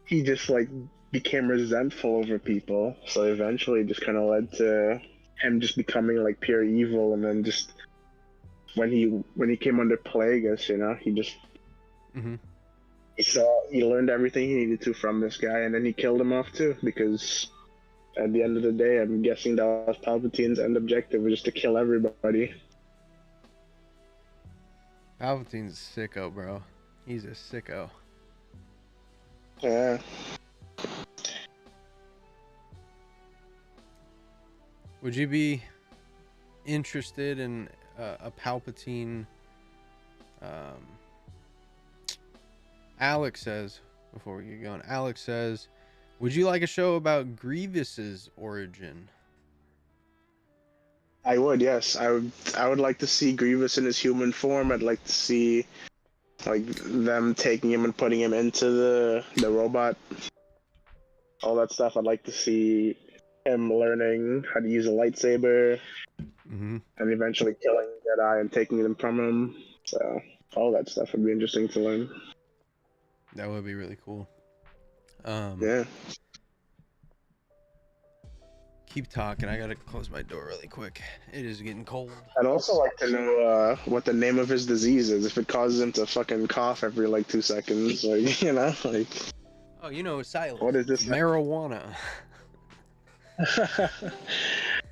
he just like became resentful over people. So eventually, it just kind of led to him just becoming like pure evil, and then just when he came under Plagueis, you know, he just Mm-hmm. he learned everything he needed to from this guy, and then he killed him off too because. At the end of the day, I'm guessing that was Palpatine's end objective, was just to kill everybody. Palpatine's a sicko, bro. He's a sicko. Yeah. Would you be interested in a Palpatine? Alex says, before we get going, Alex says, would you like a show about Grievous's origin? I would, yes. I would like to see Grievous in his human form. I'd like to see like them taking him and putting him into the robot. All that stuff. I'd like to see him learning how to use a lightsaber Mm-hmm. and eventually killing Jedi and taking them from him. So all that stuff would be interesting to learn. That would be really cool. Yeah. Keep talking. I gotta close my door really quick. It is getting cold. I'd also like to know what the name of his disease is. If it causes him to fucking cough every like 2 seconds, like you know, like. Oh, you know, Silas. What is this? Marijuana.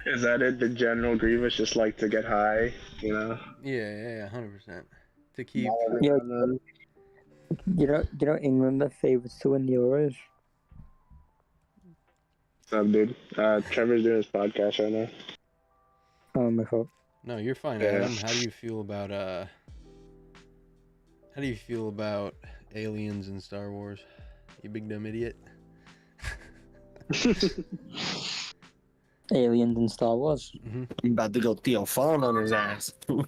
Is that it? The General Grievous just like to get high, you know? Yeah, 100%. To keep. Yeah. You know England are favourites to win the Euros. What's up, dude? Trevor's doing his podcast right now. Oh my god. No, you're fine, Yeah. Adam. How do you feel about aliens in Star Wars? You big dumb idiot. Aliens in Star Wars. Mm-hmm. I'm about to go Theophan on his ass. You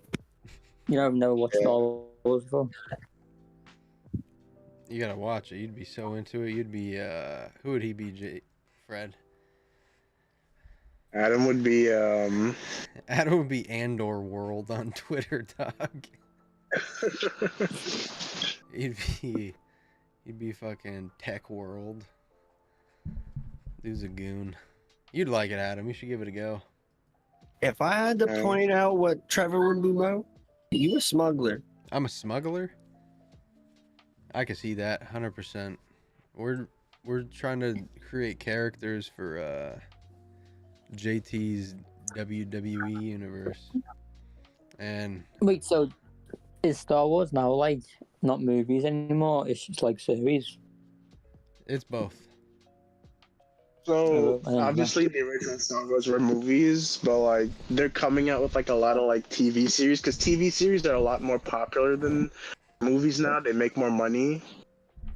know, I've never watched Star Wars before. You gotta watch it. You'd be so into it. You'd be who would he be? Fred. Adam would be Adam would be Andor World on Twitter, dog. He'd be fucking Tech World. Dude's a goon. You'd like it, Adam. You should give it a go. If I had to point out what Trevor would be about, you a smuggler. I'm a smuggler. I can see that 100%. We're trying to create characters for JT's WWE universe. And Wait, so is Star Wars now like not movies anymore? It's just like series. it's both. So I don't know. obviously the original Star Wars were movies, but like they're coming out with like a lot of like TV series because TV series are a lot more popular than movies now. They make more money.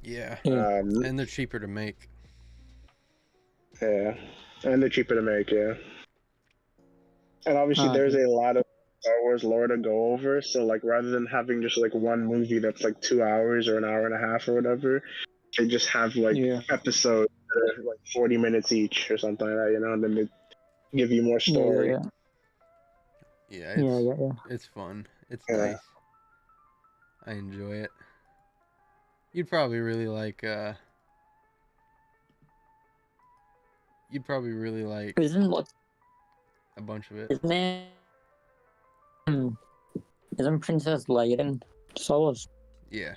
Yeah. Yeah. And they're cheaper to make. Yeah, and they're cheaper to make. Yeah, and obviously Ah, there's okay. a lot of Star Wars lore to go over. So like rather than having just like one movie that's like 2 hours or an hour and a half or whatever, they just have like Yeah. episodes that are like 40 minutes each or something like that, you know, and then they give you more Yeah, story. yeah, Yeah, yeah. it's fun. It's Yeah. nice. I enjoy it. You'd probably really like Isn't what? a bunch of it. Isn't it? Isn't Princess Leia in Star Wars? Yeah.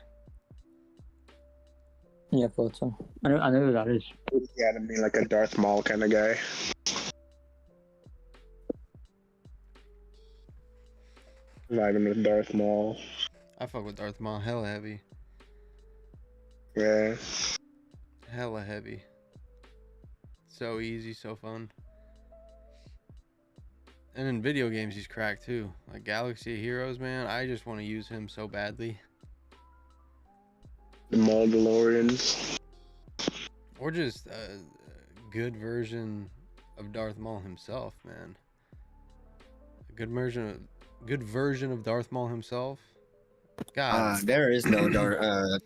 Yeah, I thought so. I know who that is. Yeah, to be like a Darth Maul kind of guy. Not even with Darth Maul. I fuck with Darth Maul hella heavy. Yeah. Hella heavy. So easy, so fun. And in video games, he's cracked too. Like Galaxy of Heroes, man. I just want to use him so badly. The Mandalorians. Or just a good version of Darth Maul himself, man. A good version of Darth Maul himself. God. There is no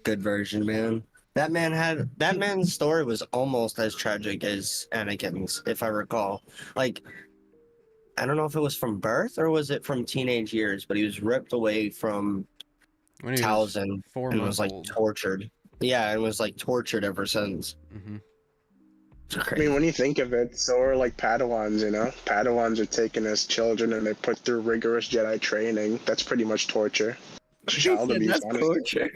good version, man. That man's story was almost as tragic as Anakin's, if I recall. Like, I don't know if it was from birth or was it from teenage years, but he was ripped away from When he was Towson 4 and months was like old. tortured. Yeah, and was like tortured ever since. Mm-hmm. It's I crazy. mean, when you think of it, so are like Padawans, you know? Padawans are taken as children and they're put through rigorous Jedi training. That's pretty much torture. It's child abuse, That's honestly. torture.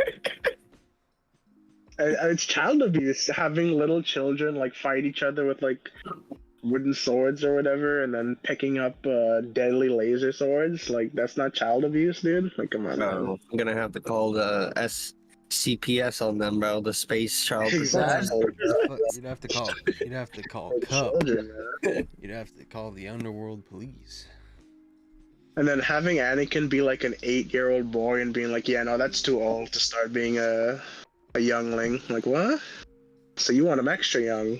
It's child abuse having little children like fight each other with like wooden swords or whatever, and then picking up deadly laser swords. Like that's not child abuse, dude. Like come on, man. Oh, I'm gonna have to call the SCPS on them, bro. The Space Child Protective Exactly. You'd have to call. You'd have to call Cup. Children, man. You'd have to call the underworld police. And then having Anakin be like an 8-year-old boy and being like, yeah, no, that's too old to start being a youngling. Like what? So you want him extra young?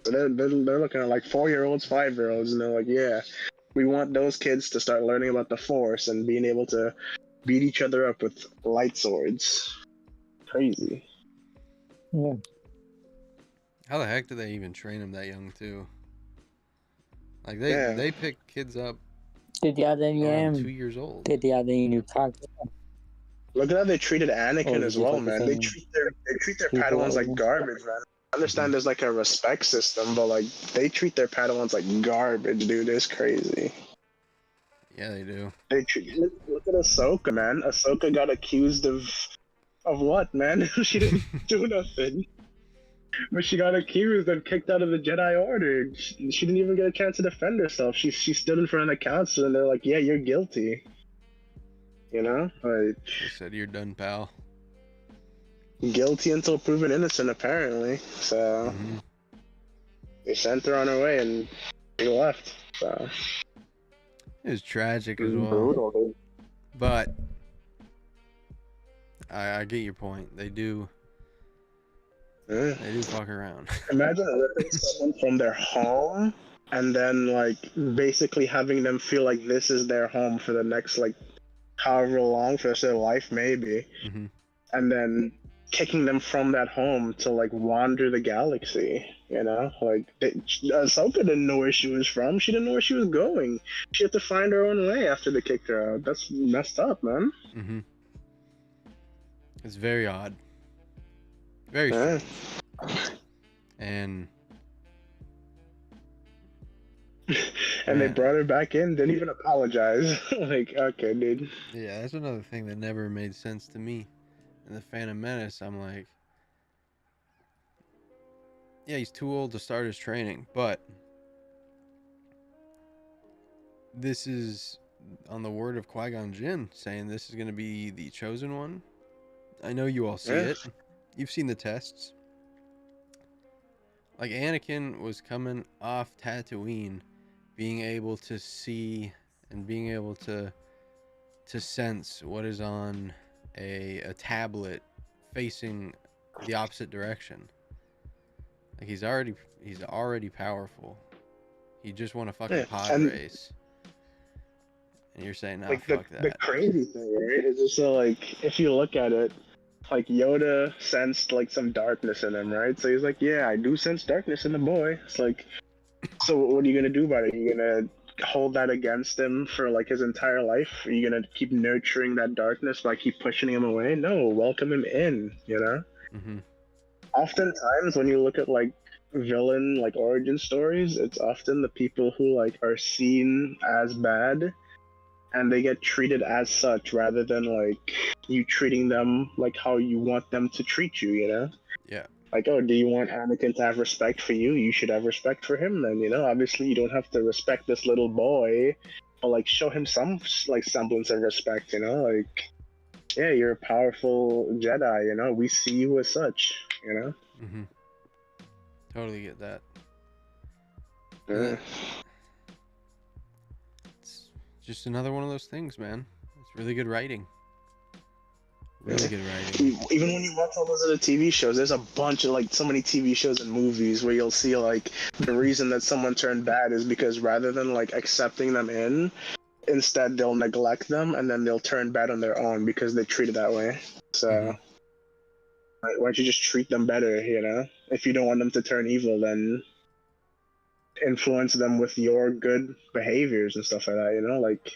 So they're looking at like 4-year-olds, 5-year-olds, and they're like, yeah, we want those kids to start learning about the Force and being able to beat each other up with light swords. Crazy. Yeah. How the heck do they even train them that young too? Like Yeah. they pick kids up Did you add any around 2 years old. Did you add any new characters? Look at how they treated Anakin Oh, as just well, like the man. They same treat their people Padawans like over. garbage, man. I understand there's like a respect system, but like they treat their Padawans like garbage, dude. It's crazy. Yeah, they do. Look at Ahsoka, man. Ahsoka got accused of what, man? She didn't do nothing. But she got accused and kicked out of the Jedi Order. She didn't even get a chance to defend herself. She stood in front of the council and they're like, yeah, you're guilty. You know? Like, They said you're done, pal. guilty until proven innocent, apparently. So Mm-hmm. they sent her on her way and she left. So It was tragic as well. brutal, dude. But I get your point. They do Yeah. fuck around. Imagine ripping someone from their home and then like basically having them feel like this is their home for the next like however long for their life maybe, Mm-hmm. and then kicking them from that home to like wander the galaxy. You know, like Ahsoka didn't know where she was from. She didn't know where she was going. She had to find her own way after they kicked her out. That's messed up, man. Mm-hmm. It's very odd. Very Yeah. strange. And And they man, brought her back in, didn't even apologize. Like, okay, dude. yeah, that's another thing that never made sense to me. In the Phantom Menace, I'm like, yeah, he's too old to start his training, but this is on the word of Qui-Gon Jinn saying this is going to be the chosen one. I know you all see Yeah. it. You've seen the tests. Like Anakin was coming off Tatooine, being able to see and being able to sense what is on a tablet facing the opposite direction. Like he's already powerful. He just won a fucking Yeah, pod and- race. And you're saying, nah, Like fuck the that. crazy thing, right? Is just so like if you look at it, like Yoda sensed like some darkness in him, right? So he's like, yeah, I do sense darkness in the boy. It's like, so what are you gonna do about it? Are you gonna hold that against him for like his entire life? Are you gonna keep nurturing that darkness by keep pushing him away? No, welcome him in. You know. Mm-hmm. Oftentimes, when you look at like villain like origin stories, it's often the people who like are seen as bad and they get treated as such rather than like you treating them like how you want them to treat you, you know? Yeah. Like, oh, do you want Anakin to have respect for you? You should have respect for him then, you know? Obviously, you don't have to respect this little boy, but like show him some like semblance of respect, you know? Like, yeah, you're a powerful Jedi, you know? We see you as such, you know? Mm-hmm. Totally get that. Yeah. It's just another one of those things, man. It's really good writing. Really good writing. Even when you watch all those other TV shows, there's a bunch of like so many TV shows and movies where you'll see like the reason that someone turned bad is because rather than like accepting them in, instead they'll neglect them and then they'll turn bad on their own because they treated that way. So Mhm. why don't you just treat them better, you know? If you don't want them to turn evil, then influence them with your good behaviors and stuff like that, you know? Like,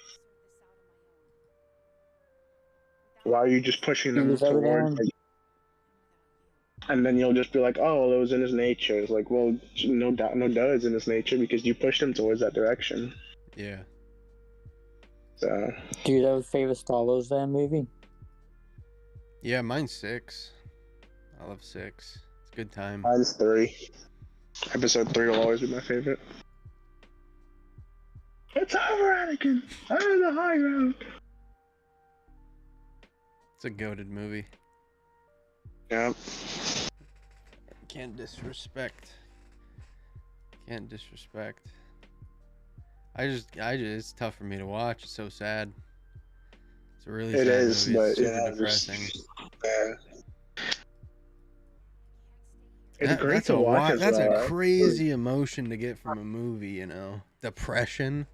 why are you just pushing He them was over towards, there. like, and then you'll just be like, oh, well, it was in his nature. It's like, well, no doubt, no doubt it's in his nature because you pushed him towards that direction. Yeah. So, Do you have a favorite Star Wars movie? Yeah, mine's 6. I love 6. It's a good time. mine's 3. Episode 3 will always be my favorite. It's over, Anakin! I'm on the high road! It's a goated movie. Yeah. Can't disrespect. Can't disrespect. I just, it's tough for me to watch. It's so sad. It's a really It sad is, movie. It's but, super yeah, depressing. Yeah. It's great That's to watch as that's well. a crazy emotion to get from a movie, you know? Depression.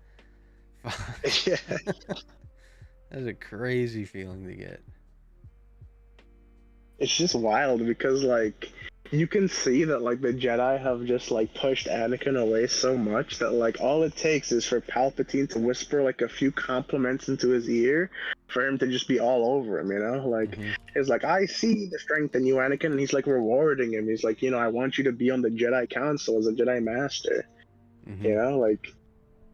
Yeah. That's a crazy feeling to get. It's just wild because, like, you can see that, like, the Jedi have just, like, pushed Anakin away so much that, like, all it takes is for Palpatine to whisper, like, a few compliments into his ear for him to just be all over him, you know? Like, it's like, I see the strength in you, Anakin, and he's, like, rewarding him. He's like, you know, I want you to be on the Jedi Council as a Jedi Master, you know? Like,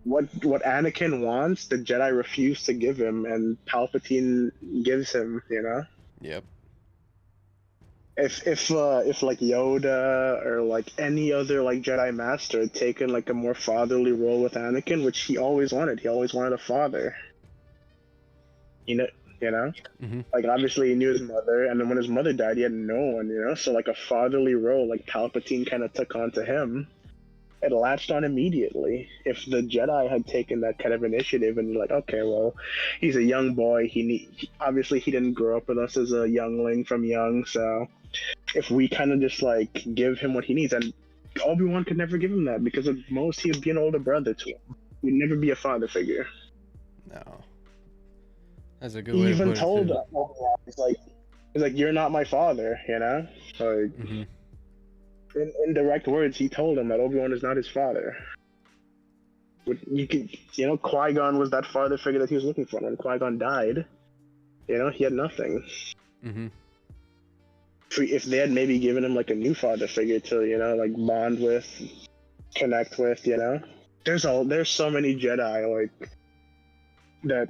what Anakin wants, the Jedi refuse to give him, and Palpatine gives him, you know? Yep. If like Yoda or like any other like Jedi Master had taken like a more fatherly role with Anakin, which he always wanted a father. You know, like obviously he knew his mother, and then when his mother died, he had no one. You know, so like a fatherly role, like Palpatine kind of took onto him. It latched on immediately. If the Jedi had taken that kind of initiative and like, okay, well, he's a young boy. Obviously he didn't grow up with us as a youngling from young, so if we kind of just like give him what he needs, and Obi-Wan could never give him that because at most he would be an older brother to him. He'd never be a father figure. No. That's a good He way to even put told it too. Obi-Wan, he's like, you're not my father, you know? Like, in direct words, he told him that Obi-Wan is not his father. Qui-Gon was that father figure that he was looking for. When Qui-Gon died, you know, he had nothing. If they had maybe given him like a new father figure to, you know, like bond with, connect with, you know, there's so many Jedi like that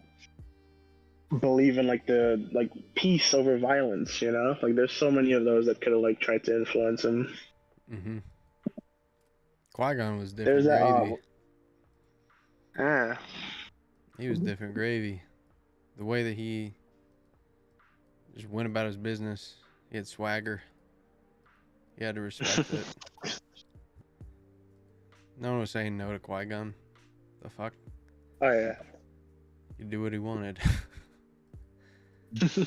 believe in like the like peace over violence, you know, like there's so many of those that could have like tried to influence him. Qui-Gon was different There's that. gravy. He was different gravy. The way that he just went about his business, he had swagger. He had to respect it. No one was saying no to Qui-Gon. The fuck? Oh yeah. He'd do what he wanted. And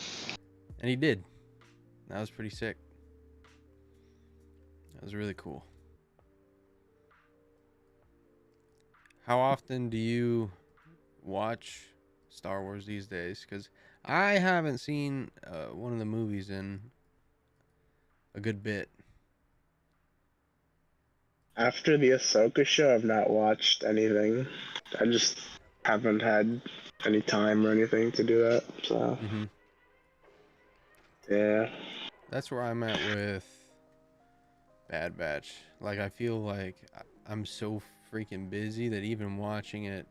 he did. That was pretty sick. That was really cool. How often do you watch Star Wars these days? Because I haven't seen one of the movies in a good bit. After the Ahsoka show, I've not watched anything. I just haven't had any time or anything to do that. So, yeah. That's where I'm at with Bad Batch. Like, I feel like I'm so freaking busy that even watching it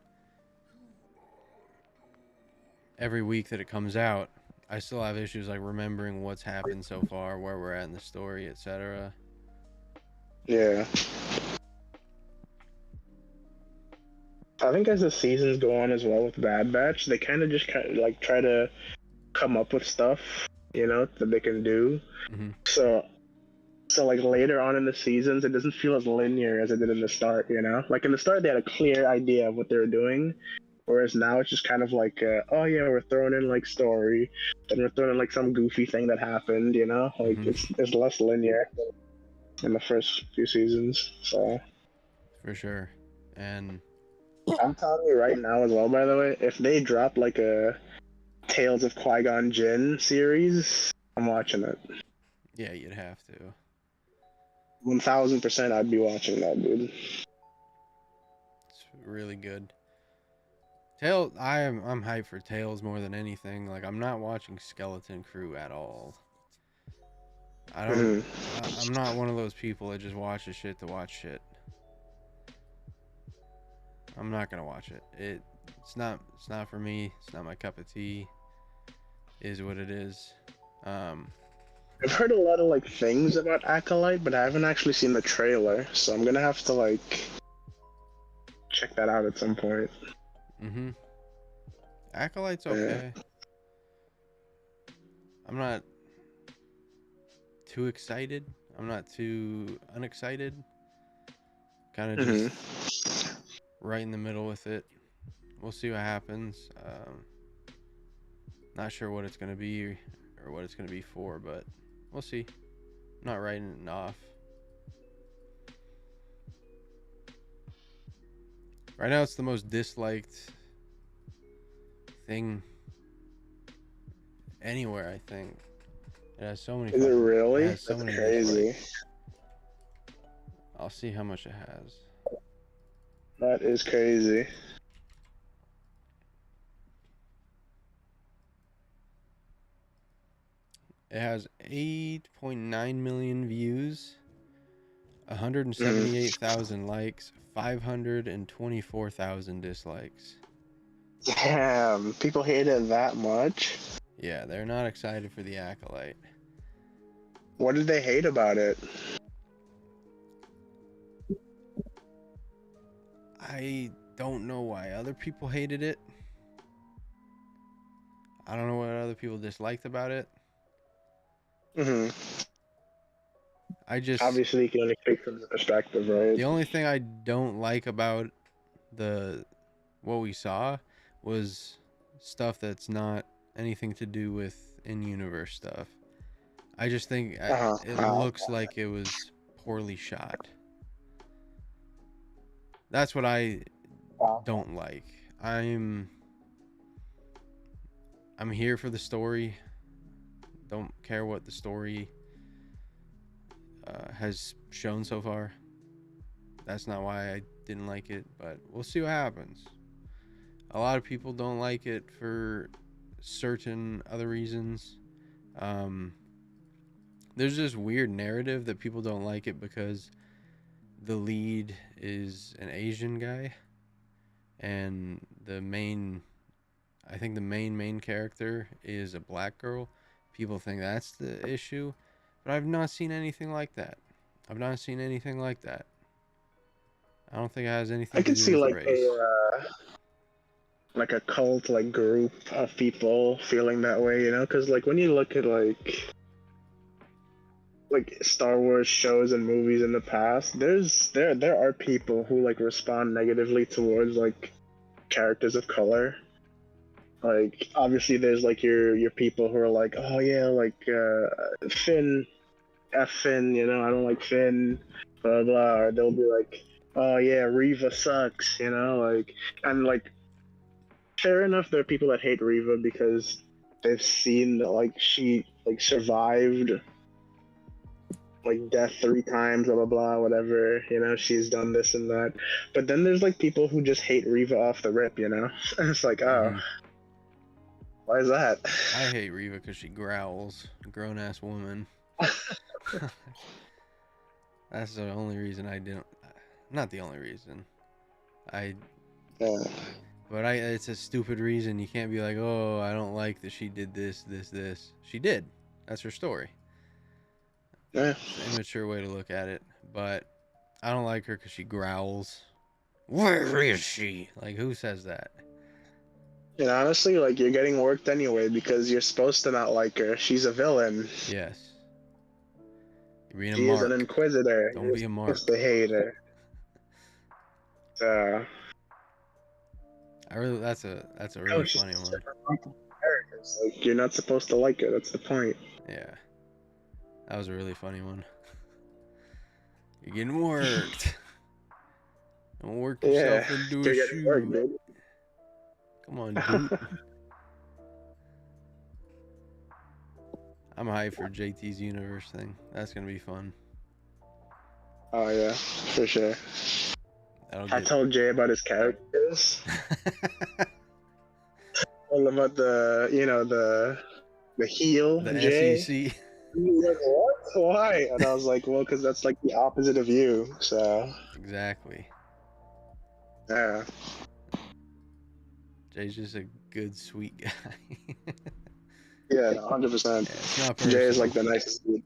every week that it comes out, I still have issues like remembering what's happened so far, where we're at in the story, etc. Yeah. I think as the seasons go on as well with Bad Batch, they kind of just like try to come up with stuff, you know, that they can do. So like later on in the seasons, it doesn't feel as linear as it did in the start, you know? Like in the start, they had a clear idea of what they were doing, whereas now it's just kind of like, oh yeah, we're throwing in like story, then we're throwing in like some goofy thing that happened, you know? Like it's less linear in the first few seasons, so. For sure. And I'm telling you right now as well, by the way, if they drop like a Tales of Qui-Gon Jinn series, I'm watching it. yeah, you'd have to. 1000% I'd be watching that, dude. really good. I'm hyped for Tales more than anything. Like, I'm not watching Skeleton Crew at all. I'm not one of those people that just watches shit to watch shit. I'm not gonna watch it. It's not for me. It's not my cup of tea. Is what it is. I've heard a lot of like things about Acolyte, but I haven't actually seen the trailer, so I'm gonna have to like check that out at some point. Acolyte's okay. I'm not too excited. I'm not too unexcited. Kind of just right in the middle with it. We'll see what happens. Not sure what it's gonna be or what it's gonna be for, but we'll see. I'm not writing it off. Right now, it's the most disliked thing anywhere. I think it has so many. Is it really? It has so many crazy. dislikes. I'll see how much it has. That is crazy. It has 8.9 million views, 178,000 likes, 524,000 dislikes. Damn, people hate it that much? Yeah, they're not excited for the Acolyte. What did they hate about it? I don't know why other people hated it. I don't know what other people disliked about it. Obviously, you can only speak from the perspective, right? The only thing I don't like about what we saw was stuff that's not anything to do with in-universe stuff. I just think it looks like it was poorly shot. That's what I don't like. I'm here for the story. Don't care what the story has shown so far. That's not why I didn't like it, but we'll see what happens. A lot of people don't like it for certain other reasons. There's this weird narrative that people don't like it because the lead is an Asian guy, and I think the main character is a black girl. People think that's the issue, but I've not seen anything like that. I don't think it has anything I to can do see with like race. like a cult like group of people feeling that way, you know? Because like when you look at like Star Wars shows and movies in the past, there are people who like respond negatively towards like characters of color. Like obviously there's like your people who are like, oh yeah, like Finn, Finn, you know, I don't like Finn, blah blah. Or they'll be like, oh yeah, Reva sucks, you know, like, and like fair enough, there are people that hate Reva because they've seen that like she like survived like death 3 times, blah blah blah, whatever, you know, she's done this and that. But then there's like people who just hate Reva off the rip, you know? And it's like, oh, why is that? I hate Reva because she growls. A grown-ass woman. That's the only reason I didn't... Not the only reason. Yeah. But it's a stupid reason. You can't be like, oh, I don't like that she did this. She did. That's her story. Yeah. It's an immature way to look at it. But I don't like her because she growls. Where is she? Like, who says that? And honestly, like, you're getting worked anyway because you're supposed to not like her. She's a villain. Yes. You're being a She mark. is an inquisitor. Don't be a mark. You're supposed to hate her. That's a really funny one. Like, you're not supposed to like her. That's the point. Yeah. That was a really funny one. You're getting worked. Don't work yourself into a shoe. Worked, dude. Come on, dude. I'm hyped for JT's universe thing. That's gonna be fun. Oh yeah, for sure. That'll I get. told Jay about his characters. All about the heel The Jay. SEC. He was like, what? Why? And I was like, well, because that's like the opposite of you. So Exactly. yeah. Jay's just a good, sweet guy. Yeah, 100%. Yeah, it's not Jay is personal. like the nicest dude.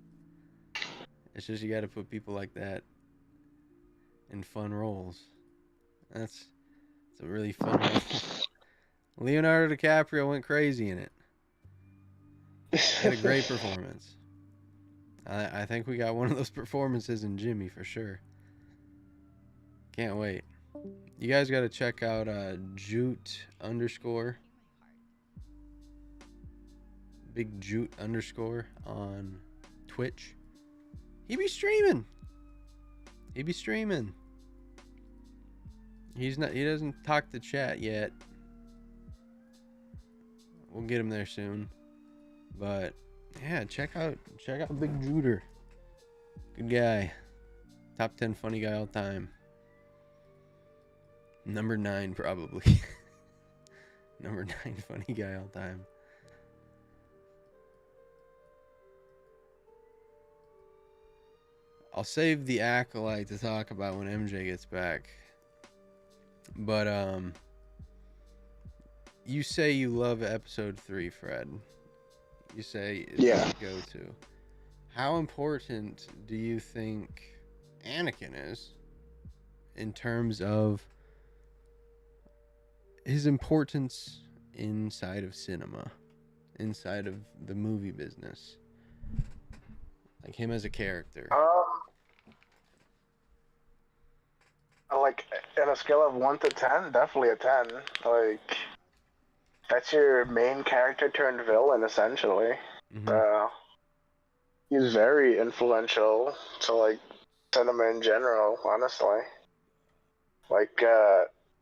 It's just you got to put people like that in fun roles. It's a really fun role. Leonardo DiCaprio went crazy in it. He had a great performance. I think we got one of those performances in Jimmy for sure. Can't wait. You guys got to check out Jute _ Big Jute _ on Twitch. He be streaming. He doesn't talk to chat yet. We'll get him there soon. But yeah, check out Big Juter. Good guy. Top 10 funny guy all time. Number 9 probably. Number 9 funny guy all time. I'll save the Acolyte to talk about when MJ gets back. But you say you love episode 3, Fred. You say it's Yeah. your go-to. How important do you think Anakin is in terms of his importance inside of cinema, inside of the movie business? Like him as a character. Like in a scale of 1 to 10, definitely a 10. Like that's your main character turned villain, essentially. Mm-hmm. He's very influential to like cinema in general, honestly. Like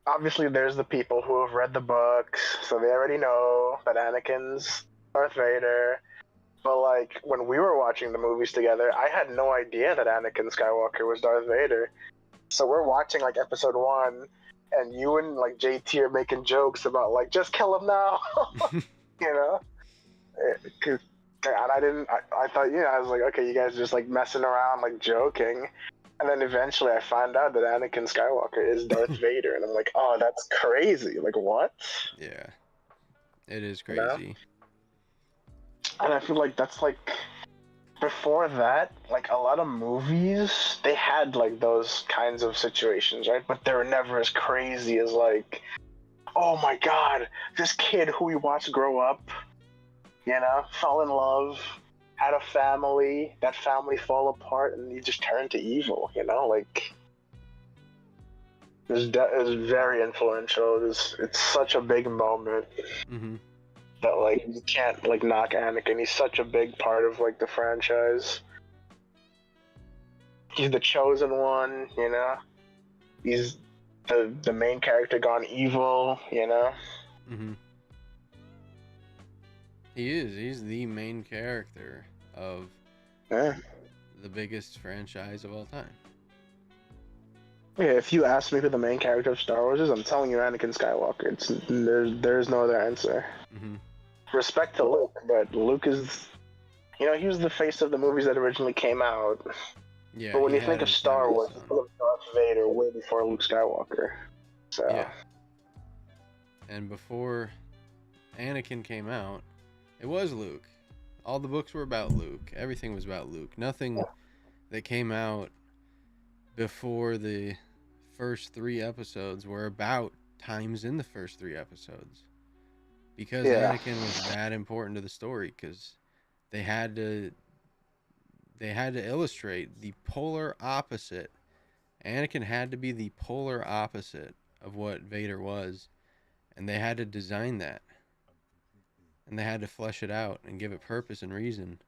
obviously there's the people who have read the books, so they already know that Anakin's Darth Vader. But like when we were watching the movies together, I had no idea that Anakin Skywalker was Darth Vader. So we're watching like episode 1, and you and like JT are making jokes about like just kill him now, you know? And I thought, I was like, okay, you guys are just like messing around, like joking. And then eventually I found out that Anakin Skywalker is Darth Vader, and I'm like, oh, that's crazy. Like, what? Yeah. It is You know? crazy. And I feel like that's like, before that, like a lot of movies, they had like those kinds of situations, right? But they were never as crazy as like, oh my god, this kid who we watched grow up, fell in love, had a family, that family fall apart, and he just turned to evil, like it was very influential. It's such a big moment. Mm-hmm. That like you can't like knock Anakin. He's such a big part of like the franchise. He's the chosen one, He's the main character gone evil, Mm-hmm. He is. He's the main character of Yeah. the biggest franchise of all time. Yeah, if you ask me who the main character of Star Wars is, I'm telling you Anakin Skywalker. There's no other answer. Mm-hmm. Respect to Luke, but Luke is, he was the face of the movies that originally came out. Yeah. But when he you think had of his Star time in the Wars, you sun. think of Darth Vader way before Luke Skywalker. So. Yeah. And before Anakin came out, it was Luke. All the books were about Luke. Everything was about Luke. Nothing that came out before the first 3 episodes were about times in the first 3 episodes. Because Anakin was that important to the story, because they had to illustrate the polar opposite. Anakin had to be the polar opposite of what Vader was, and they had to design that. And they had to flesh it out and give it purpose and reason.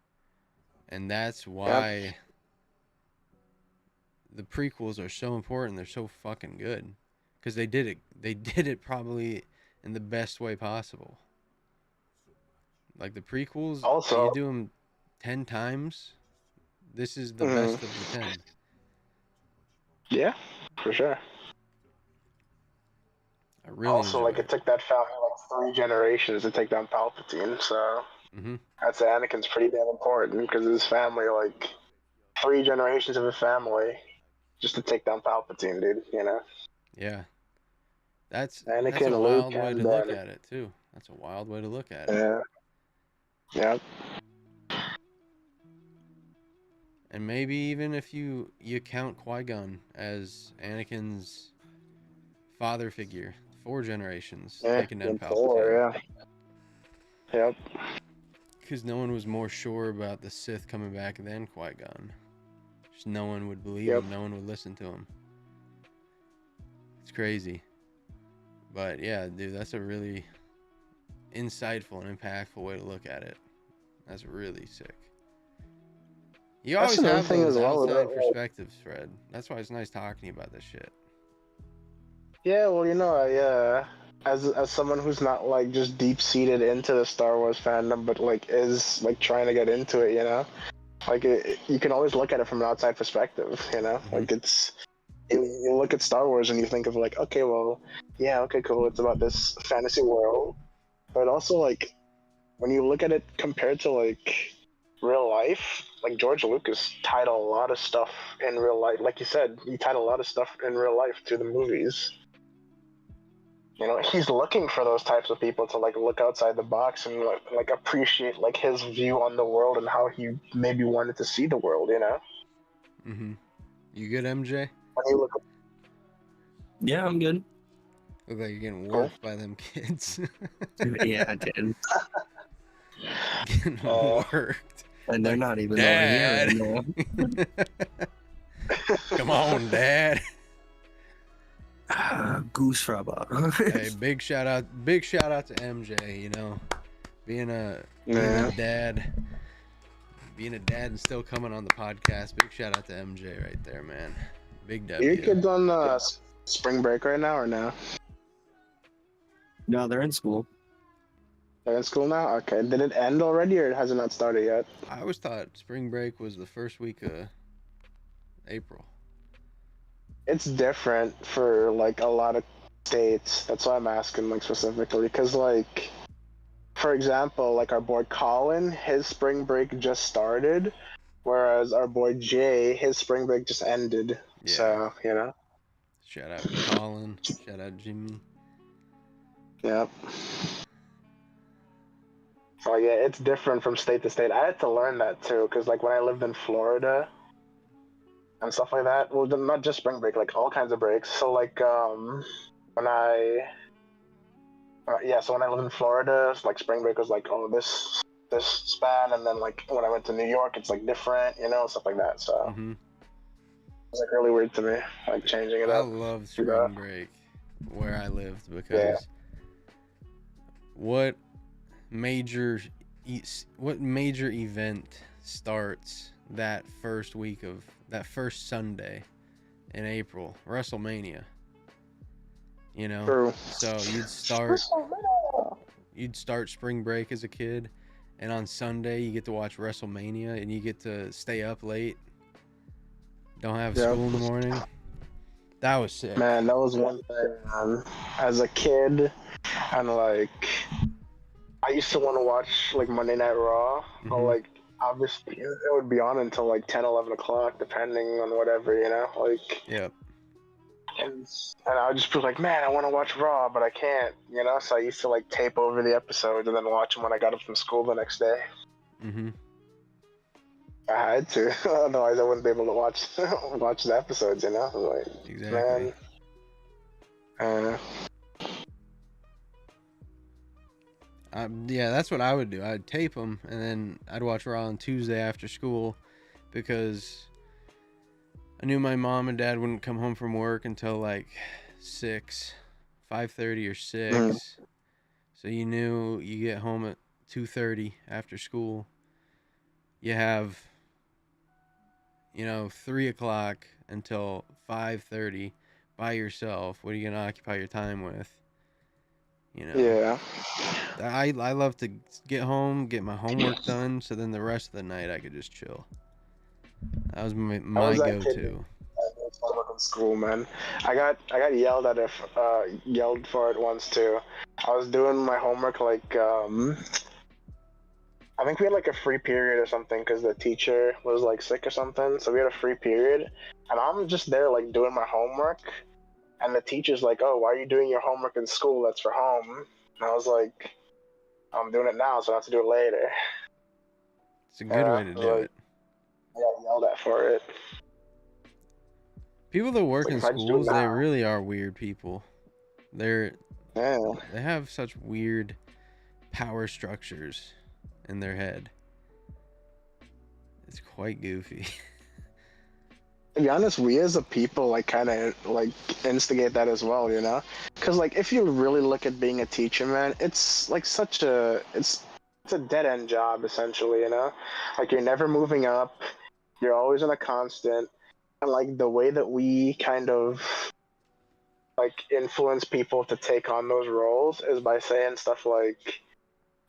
And that's why the prequels are so important. They're so fucking good. Because they did it probably in the best way possible. Like the prequels, Also, you do them 10 times, this is the best of the 10. Yeah, for sure. I really Also, enjoy like it took that family like 3 generations to take down Palpatine, so I'd say Anakin's pretty damn important because his family, like 3 generations of his family, just to take down Palpatine, dude. You know. Yeah. That's a Anakin, Luke, wild way to and look at it too. That's a wild way to look at it. yeah, yeah. And maybe even if you count Qui-Gon as Anakin's father figure, 4 generations taking down and Palpatine. 4, yeah. Yep. Because no one was more sure about the Sith coming back than Qui-Gon. Just no one would believe him. No one would listen to him. It's crazy. But yeah, dude, that's a really insightful and impactful way to look at it. That's really sick. You always have those outside perspectives, Fred. That's why it's nice talking to you about this shit. Yeah, well, you know, as someone who's not like just deep seated into the Star Wars fandom, but like is like trying to get into it, you know, like you can always look at it from an outside perspective, you know, like it's you look at Star Wars and you think of like, okay, well, yeah, okay, cool, it's about this fantasy world, but also like when you look at it compared to like real life, like George Lucas tied a lot of stuff in real life, like you said, he tied a lot of stuff in real life to the movies. You know, he's looking for those types of people to like look outside the box and like appreciate like his view on the world and how he maybe wanted to see the world, you know. You good, MJ? When you look Yeah, I'm good. Look like you're getting worked by them kids. Yeah, I did. Getting worked. And they're Like, not even Dad. over here right Come on, Dad. Goose rubber. Hey, big shout out to MJ, you know, being a dad and still coming on the podcast. Big shout out to MJ right there, man. Big W. Are your kids on spring break right now or no? No, they're in school. They're in school now? Okay. Did it end already or has it not started yet? I always thought spring break was the first week of April. It's different for like a lot of states. That's why I'm asking like specifically because like for example, like our boy Colin, his spring break just started, whereas our boy Jay, his spring break just ended. Yeah. So, you know. Shout out Colin. Shout out Jimmy. Yep. So yeah, it's different from state to state. I had to learn that too, because like when I lived in Florida and stuff like that, well, not just spring break, like all kinds of breaks. So like when I lived in Florida, like spring break was like this span, and then like when I went to New York, it's like different, you know, stuff like that. So it's like really weird to me, like changing it up. I love spring break where I lived because what major event starts that first Sunday in April? WrestleMania. You know, True. So you'd start spring break as a kid, and on Sunday you get to watch WrestleMania, and you get to stay up late. Don't have school in the morning. That was sick. Man, that was one thing. As a kid, and like, I used to want to watch like Monday Night Raw, but like obviously it would be on until like 10, 11 o'clock, depending on whatever, you know, like. Yep. And I would just be like, man, I want to watch Raw, but I can't, you know? So I used to, like, tape over the episodes and then watch them when I got up from school the next day. I had to. Otherwise, I wouldn't be able to watch the episodes, you know? Like, exactly. Man. Yeah, that's what I would do. I'd tape them, and then I'd watch Raw on Tuesday after school because I knew my mom and dad wouldn't come home from work until like 5:30 or 6. So you knew you get home at 2:30 after school. You have, 3 o'clock until 5:30 by yourself. What are you going to occupy your time with? Yeah. I love to get home, get my homework done, so then the rest of the night I could just chill. That was my go-to. in school, man. I got yelled for it once too. I was doing my homework like I think we had like a free period or something because the teacher was like sick or something. So we had a free period, and I'm just there like doing my homework, and the teacher's like, "Oh, why are you doing your homework in school? That's for home." And I was like, "I'm doing it now, so I have to do it later." It's a good way to do it. I got yelled at for it. People that work Like, in if I just do it schools, they now. really are weird people. They Yeah. have such weird power structures in their head. It's quite goofy. To be honest, we as a people like kind of like instigate that as well, you know? Because like if you really look at being a teacher, man, it's like it's a dead end job essentially, you know? Like you're never moving up, you're always in a constant, and like the way that we kind of like influence people to take on those roles is by saying stuff like,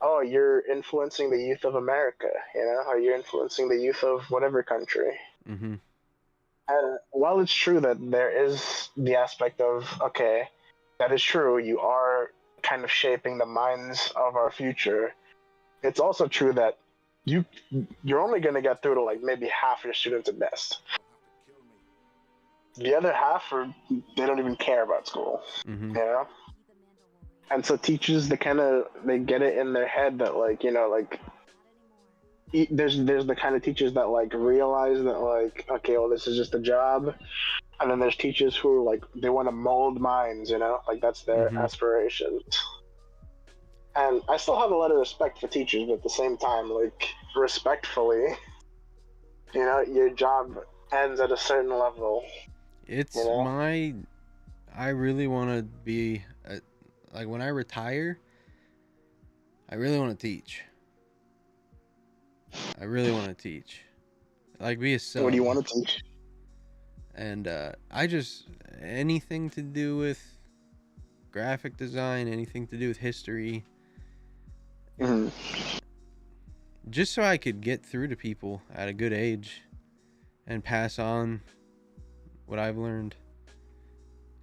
"Oh, you're influencing the youth of America," you know, or "You're influencing the youth of whatever country." Mm-hmm. And while it's true that there is the aspect of, okay, that is true, you are kind of shaping the minds of our future, it's also true that you're only going to get through to like maybe half your students at best. The other half they don't even care about school, Mm-hmm. you know? And so teachers, they get it in their head that like, you know, like there's the kind of teachers that like realize that like, okay, well, this is just a job, and then there's teachers who like they want to mold minds, you know, like that's their Mm-hmm. aspiration. And I still have a lot of respect for teachers, but at the same time, like respectfully, you know, your job ends at a certain level. It's You know? I really want to be like when I retire, I really want to teach. I really want to teach. Like be a sub. What do you want to teach? And I just anything to do with graphic design, anything to do with history. Mm-hmm. Just so I could get through to people at a good age and pass on what I've learned.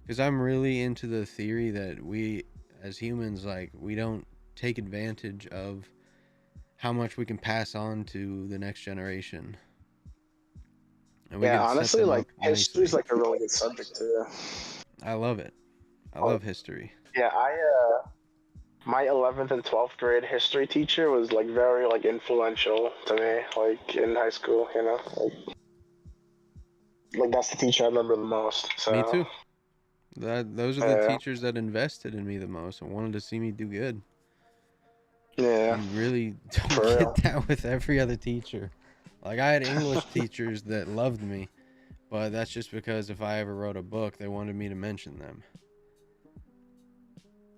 Because I'm really into the theory that we as humans, like, we don't take advantage of how much we can pass on to the next generation. And we Yeah, can set honestly, them like up history is nicely. like a really good subject too. I love it. I love history. Yeah, my 11th and 12th grade history teacher was like very like influential to me, like in high school, you know, like that's the teacher I remember the most. So Me too. Those are the teachers that invested in me the most and wanted to see me do good. Yeah, You really don't for get real. that with every other teacher. Like I had English teachers that loved me, but that's just because if I ever wrote a book, they wanted me to mention them.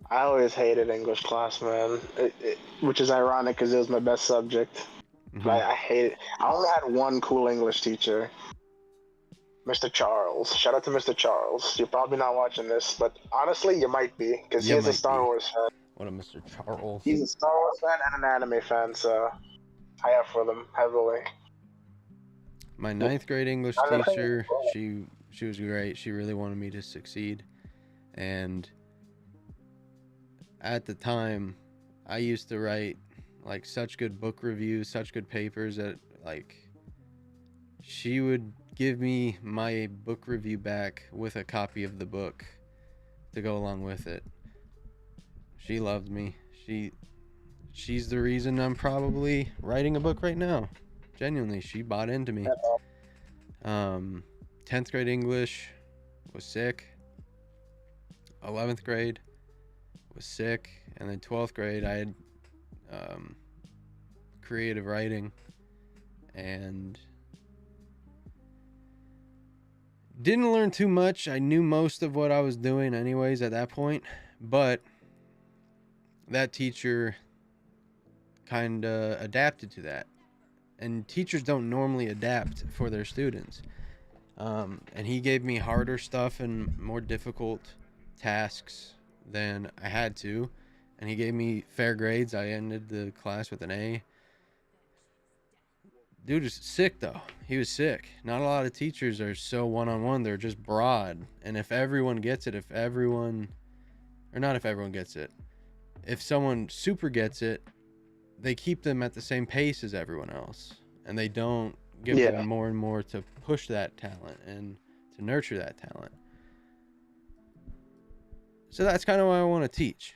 I always hated English class, man. Which is ironic because it was my best subject. Mm-hmm. But I hate it. I only had one cool English teacher, Mr. Charles. Shout out to Mr. Charles. You're probably not watching this, but honestly, you might be because he's a Star Wars fan. What a Mr. Charles. He's a Star Wars fan and an anime fan, so I have for them heavily. My 9th grade English teacher, she was great. She really wanted me to succeed. And at the time, I used to write like such good book reviews, such good papers that like she would give me my book review back with a copy of the book to go along with it. She loved me. She's the reason I'm probably writing a book right now. Genuinely, she bought into me. 10th grade English was sick. 11th grade was sick. And then 12th grade, I had creative writing. And didn't learn too much. I knew most of what I was doing anyways at that point. But that teacher kind of adapted to that. And teachers don't normally adapt for their students. And he gave me harder stuff and more difficult tasks than I had to. And he gave me fair grades. I ended the class with an A. dude is sick though. He was sick. Not a lot of teachers are so one-on-one. They're just broad. And if everyone gets it, if someone super gets it, they keep them at the same pace as everyone else. And they don't give them more and more to push that talent and to nurture that talent. So that's kind of why I want to teach.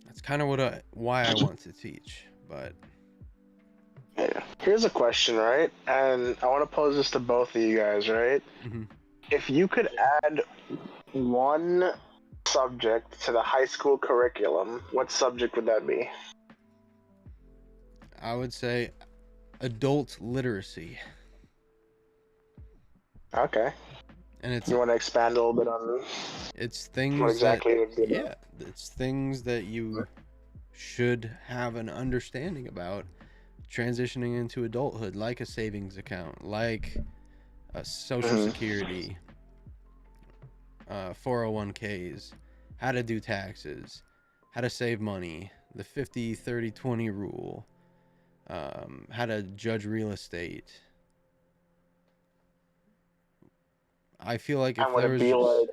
That's kind of why I want to teach. But yeah. Here's a question, right? And I want to pose this to both of you guys, right? mm-hmm. If you could add one subject to the high school curriculum, what subject would that be? I would say adult literacy. Okay. And it's, you want to expand a little bit on it's things what exactly that, it would be? yeah, it's things that you should have an understanding about transitioning into adulthood, like a savings account, like a social security, 401ks, how to do taxes, how to save money, the 50-30-20 rule, how to judge real estate. I feel like if there was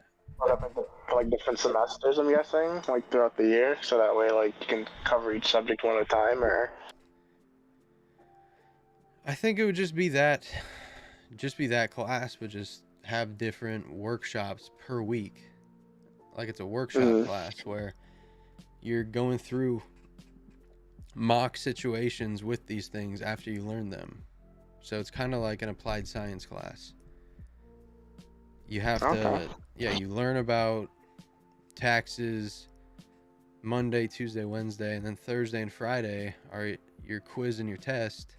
like different semesters, I'm guessing, like throughout the year, so that way like you can cover each subject one at a time, or I think it would just be that class, but just have different workshops per week. Like it's a workshop class where you're going through mock situations with these things after you learn them. So it's kind of like an applied science class. You have to, you learn about taxes Monday, Tuesday, Wednesday, and then Thursday and Friday are your quiz and your test,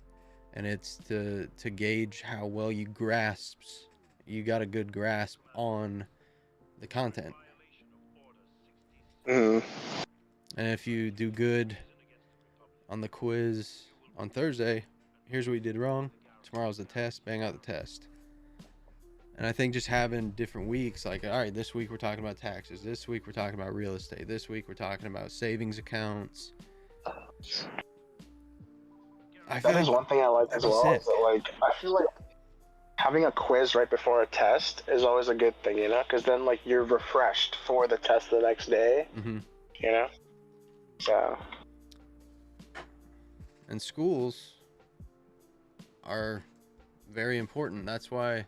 and it's to gauge how well you got a good grasp on the content. And if you do good on the quiz on Thursday, here's what you did wrong. Tomorrow's the test, bang out the test. And I think just having different weeks, like, all right, this week we're talking about taxes. This week we're talking about real estate. This week we're talking about savings accounts. That is one thing I like as well. Is that, like, I feel like having a quiz right before a test is always a good thing, you know? Because then, like, you're refreshed for the test the next day, you know? So. And schools are very important. That's why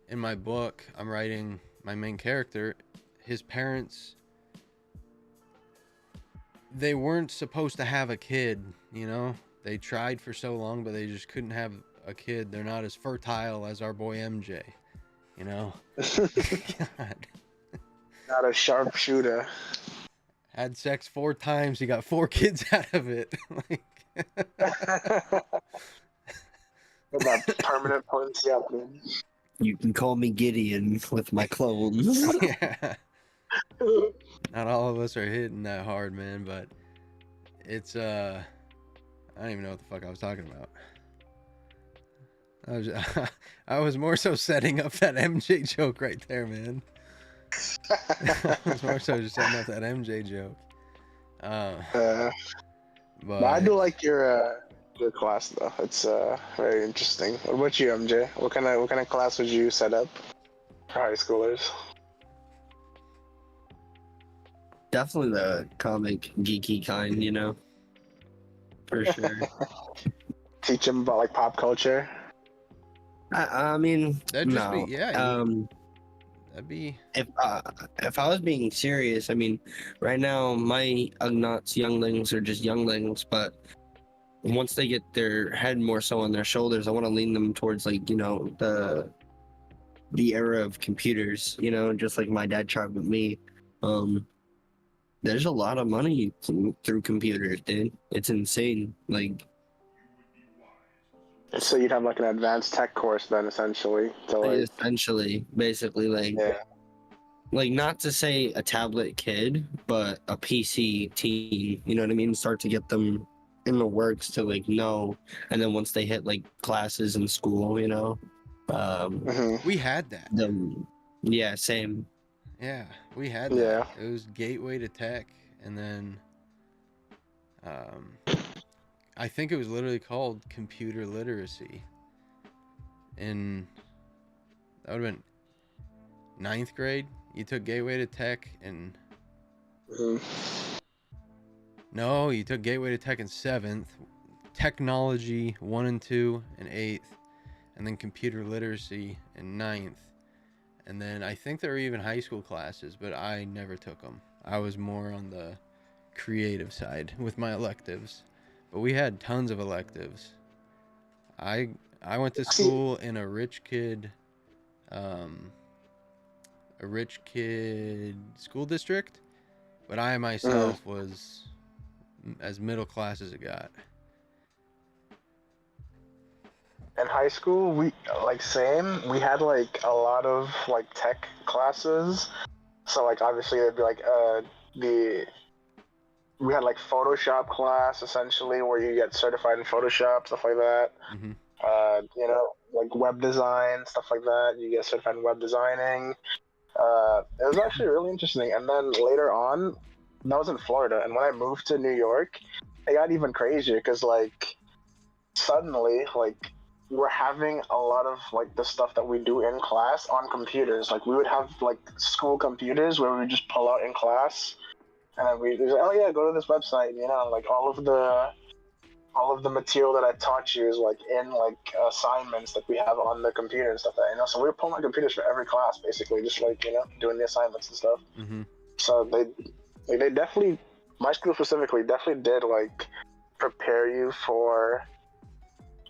in my book, I'm writing my main character, his parents, they weren't supposed to have a kid, you know? They tried for so long, but they just couldn't have a kid. They're not as fertile as our boy MJ, you know? God. Not a sharpshooter. Had sex 4 times, he got 4 kids out of it. Like... That permanent potency. You can call me Gideon with my clones. Yeah. Not all of us are hitting that hard, man, but it's I don't even know what the fuck I was talking about. I was more so setting up that MJ joke right there, man. I was more so just setting up that MJ joke. But I do like your class though. It's very interesting. What about you, MJ? What kind of class would you set up for high schoolers? Definitely the comic geeky kind, you know. For sure. Teach them about like pop culture. I mean, that'd just no. be that'd be if I was being serious, I mean, right now my Ugnaughts younglings are just younglings, but once they get their head more so on their shoulders, I want to lean them towards, like, you know, the era of computers, you know, just like my dad tried with me. There's a lot of money through computers, dude. It's insane. Like, so you'd have like an advanced tech course then, essentially. So like, basically, like, like, not to say a tablet kid, but a PC teen. You know what I mean? Start to get them in the works to, like, know, and then once they hit like classes in school, you know. We had that. Yeah, same. Yeah, we had that. It was gateway to tech, and then I think it was literally called computer literacy. In that would have been ninth grade. You took Gateway to Tech and no, you took Gateway to Tech in 7th, Technology 1 and 2 in 8th, and then Computer Literacy in 9th. And then I think there were even high school classes, but I never took them. I was more on the creative side with my electives. But we had tons of electives. I went to school in a rich kid school district, but I myself was as middle class as it got. In high school, we we had like a lot of like tech classes. So like obviously there'd be like we had like Photoshop class essentially where you get certified in Photoshop, stuff like that. Mm-hmm. You know, like web design, stuff like that. You get certified in web designing. It was actually really interesting. And then later on, that was in Florida. And when I moved to New York, it got even crazier because like suddenly like we're having a lot of like the stuff that we do in class on computers. Like we would have like school computers where we would just pull out in class, and then we'd say, oh yeah, go to this website. You know, like all of the material that I taught you is like in like assignments that we have on the computer and stuff. That you know, so we were pulling out computers for every class basically, just like you know doing the assignments and stuff. Mm-hmm. So they definitely, my school specifically definitely did like prepare you for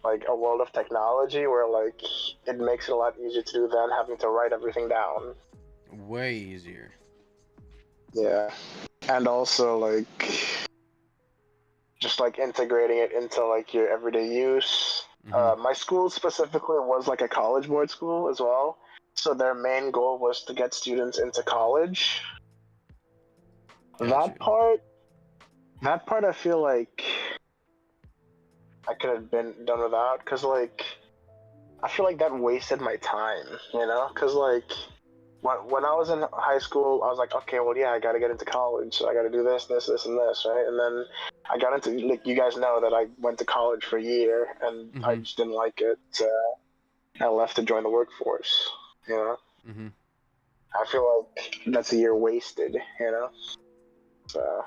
like a world of technology where like it makes it a lot easier to do than having to write everything down. Way easier. Yeah. And also like just like integrating it into like your everyday use. Mm-hmm. My school specifically was like a college board school as well. So their main goal was to get students into college. Got That part I feel like I could have been done without, because like I feel like that wasted my time, you know, because like when I was in high school I was like, okay, well yeah, I gotta get into college, so I gotta do this and this, right? And then I got into, like, you guys know that I went to college for a year and Mm-hmm. I just didn't like it. I left to join the workforce, you know. Mm-hmm. I feel like that's a year wasted, you know. So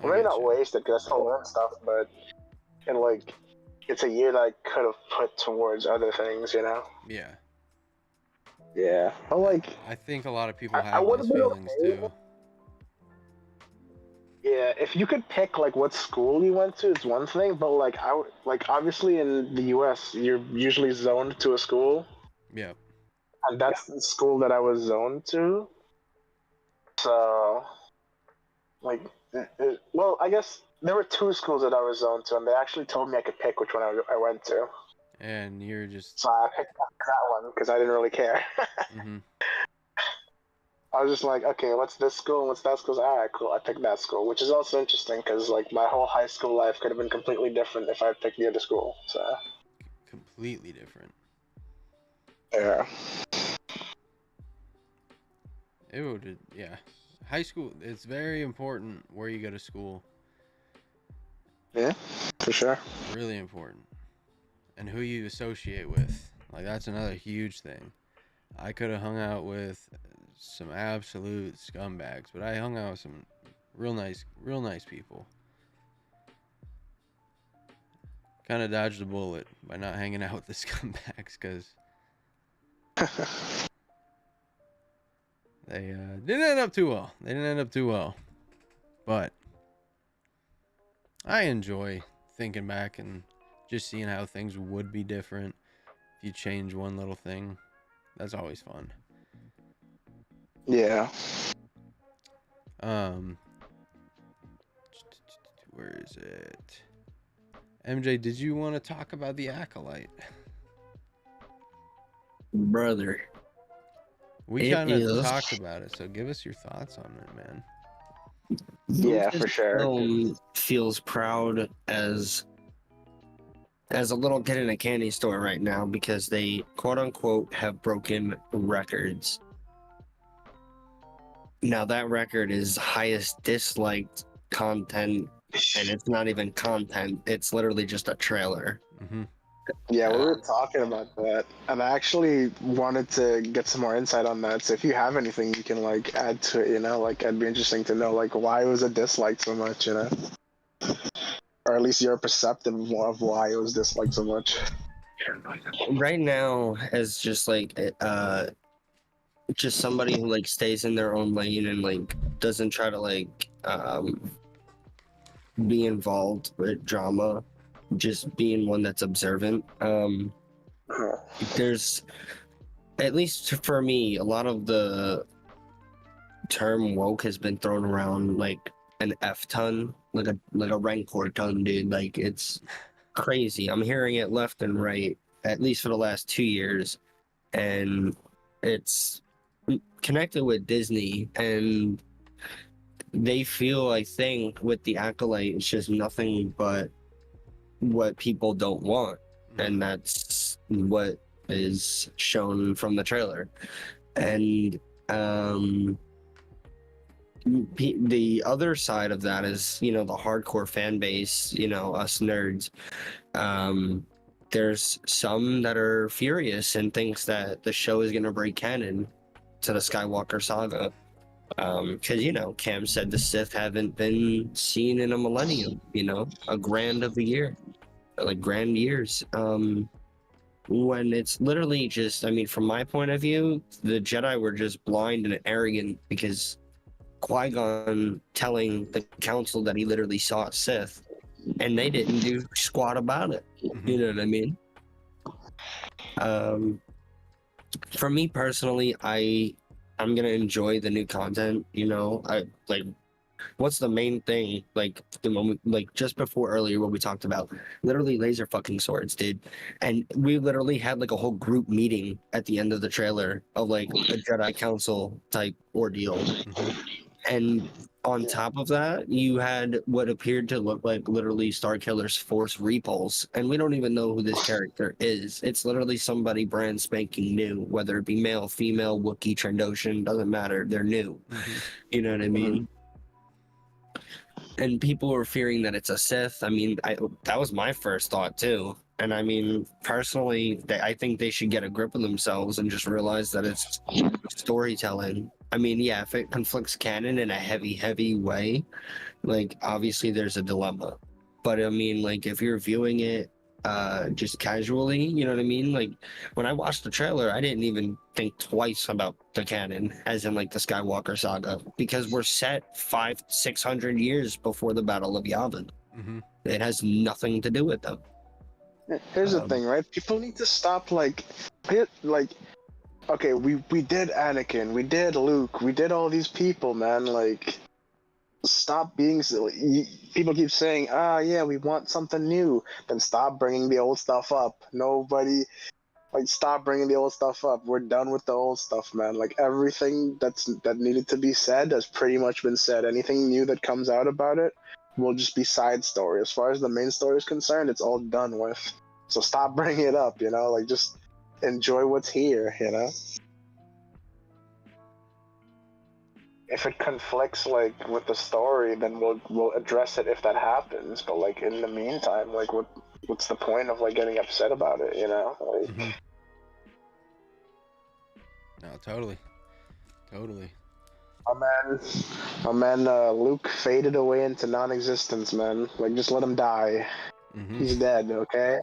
maybe not wasted because I still learned stuff, but and like it's a year that I could have put towards other things, you know? Yeah. Yeah. But like I think a lot of people I have would those have been feelings okay. too. Yeah, if you could pick like what school you went to, it's one thing, but like obviously in the US you're usually zoned to a school. Yeah. And that's the school that I was zoned to. So like well, I guess there were two schools that I was zoned to, and they actually told me I could pick which one I went to. And you're just. So I picked that one because I didn't really care. Mm-hmm. I was just like, okay, what's this school and what's that school? All right, cool. I picked that school, which is also interesting because like my whole high school life could have been completely different if I had picked the other school. So Completely different. yeah. Yeah. High school, it's very important where you go to school. Yeah, for sure. Really important. And who you associate with. Like, that's another huge thing. I could have hung out with some absolute scumbags, but I hung out with some real nice people. Kind of dodged the bullet by not hanging out with the scumbags, because they didn't end up too well. But I enjoy thinking back and just seeing how things would be different if you change one little thing. That's always fun. Yeah. Where is it? MJ, did you want to talk about the Acolyte? Brother. We kind of talked about it, so give us your thoughts on it, man. Yeah, for sure. Film feels proud as a little kid in a candy store right now because they quote unquote have broken records. Now that record is highest disliked content and it's not even content. It's literally just a trailer. Mm-hmm. Yeah, we were talking about that, and I actually wanted to get some more insight on that. So if you have anything you can like add to it, like it'd be interesting to know like why was it disliked so much, or at least your perceptive of why it was disliked so much. Right now, as just like just somebody who like stays in their own lane and like doesn't try to like be involved with drama, just being one that's observant. There's, at least for me, a lot of the term woke has been thrown around like an F ton, like a Rancor ton, dude. Like it's crazy. I'm hearing it left and right, at least for the last 2 years, and it's connected with Disney, and they feel, I think, with the Acolyte, it's just nothing but what people don't want, and that's what is shown from the trailer. And the other side of that is, the hardcore fan base, us nerds. There's some that are furious and thinks that the show is going to break canon to the Skywalker saga. Because, Cam said the Sith haven't been seen in a millennium, a grand of a year, like grand years. When it's literally just, I mean, from my point of view, the Jedi were just blind and arrogant because Qui-Gon telling the council that he literally saw a Sith, and they didn't do squat about it. Mm-hmm. You know what I mean? For me personally, I'm gonna enjoy the new content. I like. What's the main thing? Like the moment, like just before earlier, what we talked about, literally laser fucking swords, dude. And we literally had like a whole group meeting at the end of the trailer of like a Jedi Council type ordeal. Mm-hmm. And on top of that, you had what appeared to look like literally Starkiller's Force Repulse, and we don't even know who this character is. It's literally somebody brand spanking new, whether it be male, female, Wookiee, Trandoshan, doesn't matter. They're new. Mm-hmm. You know what I mean? And people were fearing that it's a Sith. I mean, that was my first thought too. And I mean, personally, I think they should get a grip of themselves and just realize that it's storytelling. I mean, yeah, if it conflicts canon in a heavy way, like obviously there's a dilemma. But I mean, like if you're viewing it just casually, you know what I mean? Like when I watched the trailer, I didn't even think twice about the canon, as in like the Skywalker saga, because we're set 500-600 years before the Battle of Yavin. Mm-hmm. It has nothing to do with them. Here's the thing, right? People need to stop okay, we did Anakin, we did Luke, we did all these people, man. Like, stop being silly. People keep saying, yeah, we want something new. Then stop bringing the old stuff up. Nobody, stop bringing the old stuff up. We're done with the old stuff, man. Like, everything that needed to be said has pretty much been said. Anything new that comes out about it will just be side story. As far as the main story is concerned, it's all done with. So stop bringing it up, just enjoy what's here, If it conflicts with the story, then we'll address it if that happens. But in the meantime, what's the point of getting upset about it, Mm-hmm. No, totally. My man, Luke faded away into non-existence, man. Just let him die. Mm-hmm. He's dead, okay?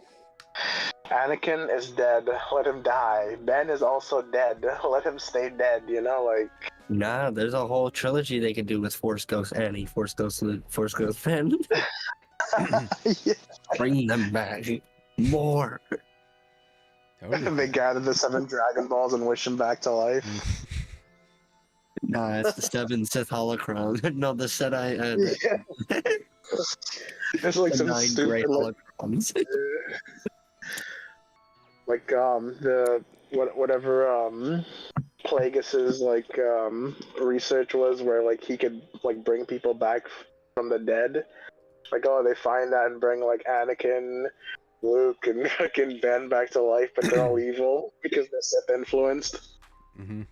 Anakin is dead. Let him die. Ben is also dead. Let him stay dead, Nah, there's a whole trilogy they could do with Force Ghost Annie, Force Ghost Luke, Force Ghost Ben. Yeah. Bring them back. More. Totally. They gather the 7 Dragon Balls and wish him back to life. Nah, it's the 7 Sith holocron. No, the Jedi. Yeah. It's The some 9 stupid gray holocrons. the whatever Plagueis's research was, where he could bring people back from the dead. They find that and bring Anakin, Luke, and fucking Ben back to life, but they're all evil because they're Sith influenced. Mm-hmm.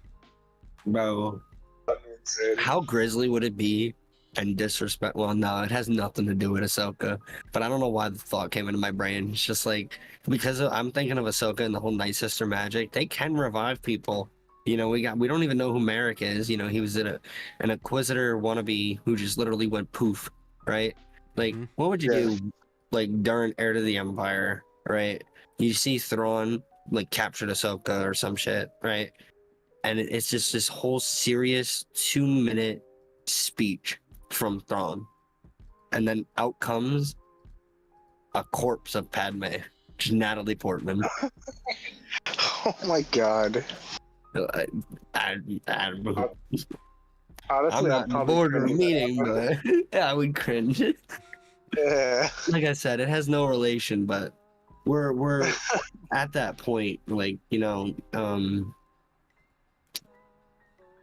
Bro, how grisly would it be and disrespect. Well, no, it has nothing to do with Ahsoka. But I don't know why the thought came into my brain. It's just like because I'm thinking of Ahsoka and the whole Night Sister magic. They can revive people. You know, we don't even know who Merrick is. You know, he was an Inquisitor wannabe who just literally went poof, right? Like, Mhm. what would you Yeah. do, like during Heir to the Empire, right? You see Thrawn like captured Ahsoka or some shit, right? And it's just this whole serious 2-minute speech from Thrawn, and then out comes a corpse of Padme, just Natalie Portman. Oh my god. I, I, I, I'm Honestly, I'd not probably bored of a cringe. meeting, but I would cringe. Yeah. Like I said, it has no relation, but we're at that point, like, you know,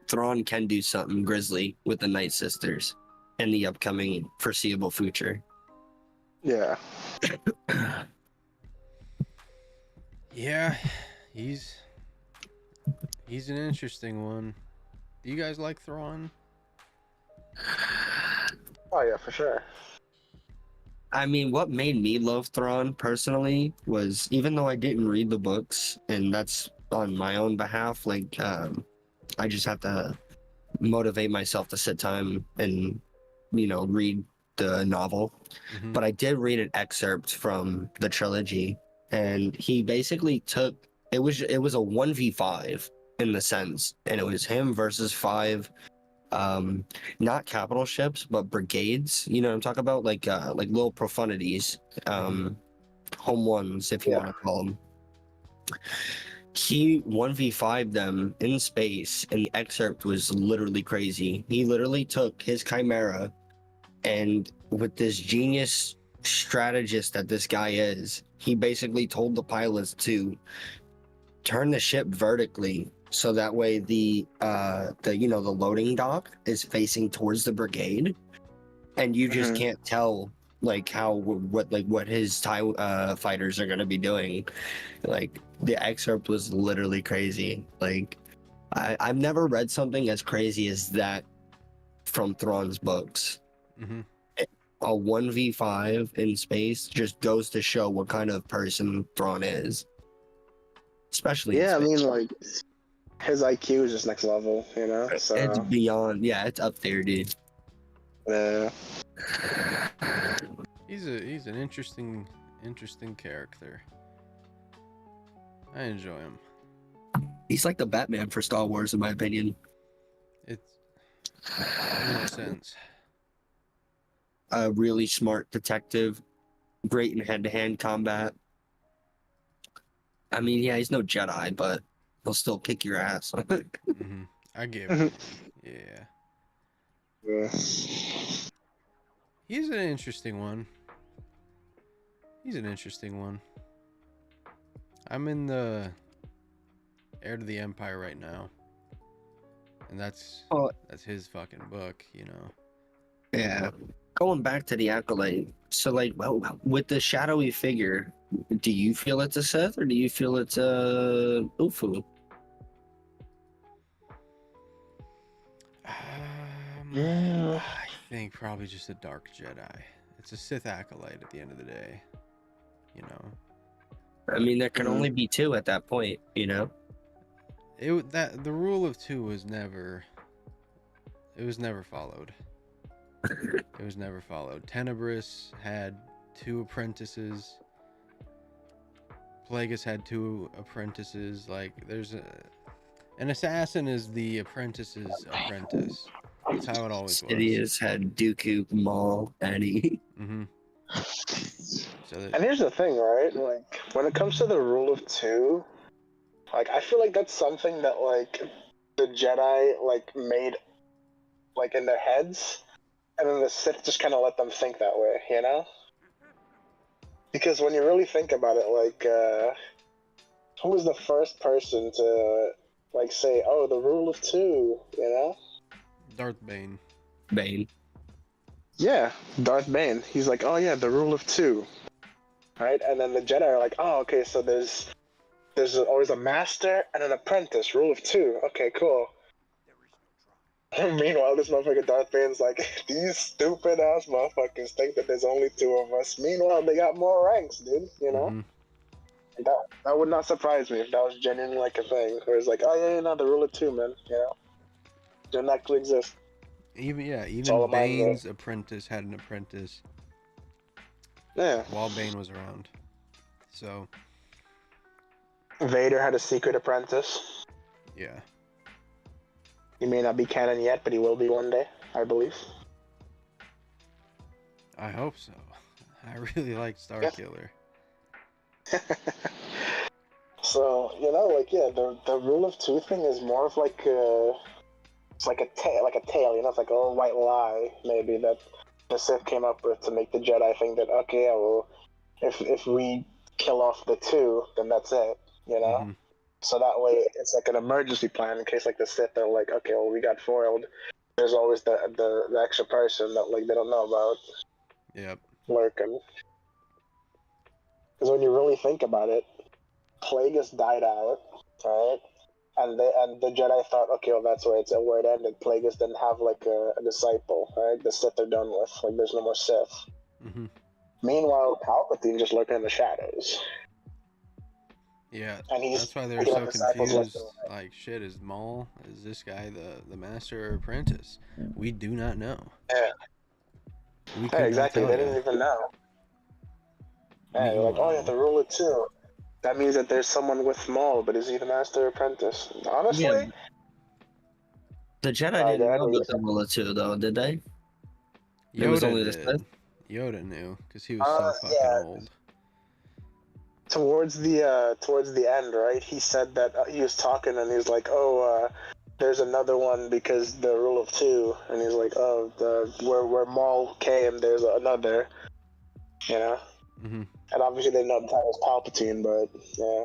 Thrawn can do something grisly with the Night Sisters in the upcoming foreseeable future. Yeah. Yeah, he's an interesting one. Do you guys like Thrawn? Oh yeah, for sure. I mean, what made me love Thrawn personally was even though I didn't read the books, and that's on my own behalf, like, I just have to motivate myself to sit time and, you know, read the novel. Mhm. But I did read an excerpt from the trilogy, and he basically took it was a 1v5 in the sense, and it was him versus 5 not capital ships but brigades, you know what I'm talking about, like little profundities, home ones if you Yeah. want to call them. He 1v5 them in space, and the excerpt was literally crazy. He literally took his chimera, and with this genius strategist that this guy is, he basically told the pilots to turn the ship vertically so that way the you know, the loading dock is facing towards the brigade, and you just Mhm. can't tell like what his TIE fighters are going to be doing. Like, the excerpt was literally crazy. Like, I've never read something as crazy as that from Thrawn's books. Mhm. A 1v5 in space just goes to show what kind of person Thrawn is, especially in Yeah, I space. mean, like, his IQ is just next level, you know? It's So, beyond, yeah, it's up there, dude. yeah. He's an interesting character. I enjoy him. He's like the Batman for Star Wars, in my opinion. It's in what sense? A really smart detective, great in hand-to-hand combat. I mean, yeah, he's no Jedi, but he'll still kick your ass. Mm-hmm. I get what you mean. Yeah. Yeah. He's an interesting one. I'm in the Heir to the Empire right now. And that's his fucking book, you know. Yeah. Going back to the Acolyte, so like, well, with the shadowy figure, do you feel it's a Sith or do you feel it's a Ufu? Yeah. I think probably just a dark Jedi. It's a Sith acolyte at the end of the day, you know. I mean, there can Mhm. only be two at that point, you know. The rule of two was never followed. It was never followed. Tenebris had 2 apprentices. Plagueis had 2 apprentices. Like, an assassin is the apprentice's apprentice. That's how it always was. Sidious had Dooku, Maul, Eddie. Mm-hmm. So And here's the thing, right? Like, when it comes to the rule of 2, like, I feel like that's something that, like, the Jedi, like, made, like, in their heads, and then the Sith just kind of let them think that way, you know? Because when you really think about it, like, who was the first person to, like, say, oh, the rule of 2, you know? Darth Bane. Bane. Yeah, Darth Bane. He's like, oh yeah, the rule of 2, right? And then the Jedi are like, oh, okay, so there's always a master and an apprentice. Rule of 2. Okay, cool. Meanwhile, this motherfucker Darth Vader's like, these stupid ass motherfuckers think that there's only two of us. Meanwhile, they got more ranks, dude. You know, that would not surprise me if that was genuinely like a thing. Where it's like, oh yeah, no, the rule of two, man. You know, didn't actually exist. Even Bane's apprentice had an apprentice. Yeah. While Bane was around, so Vader had a secret apprentice. yeah. He may not be canon yet, but he will be one day, I believe. I hope so. I really like Starkiller. So, you know, like, yeah, the rule of two thing is more of like it's like a tale, you know, it's like a little white lie, maybe, that the Sith came up with to make the Jedi think that, okay, yeah, well, if we kill off the two, then that's it, you know? So that way, it's like an emergency plan in case, like, the Sith are like, okay, well, we got foiled. There's always the extra person that, like, they don't know about. Yep. Lurking. Because when you really think about it, Plagueis died out, right? And the Jedi thought, okay, well, that's where it ended. Plagueis didn't have, like, a disciple, right? The Sith are done with. Like, there's no more Sith. Meanwhile, Palpatine just lurking in the shadows. Yeah, and that's why they were so confused. Like, shit, is Maul, is this guy the master or apprentice? We do not know. Yeah. We Yeah, exactly. They didn't even know. Yeah, you're like, oh, yeah, the rule of two. That means that there's someone with Maul, but is he the master or apprentice? Honestly? Yeah. The Jedi didn't know about the rule of two, though, did they? Yoda did. Yoda knew, because he was so fucking old. Towards the end, right? He said that he was talking and he was like, "Oh, there's another one because the rule of two," and he's like, "Oh, where Maul came, there's another," you know. And obviously they know the title was Palpatine, but yeah.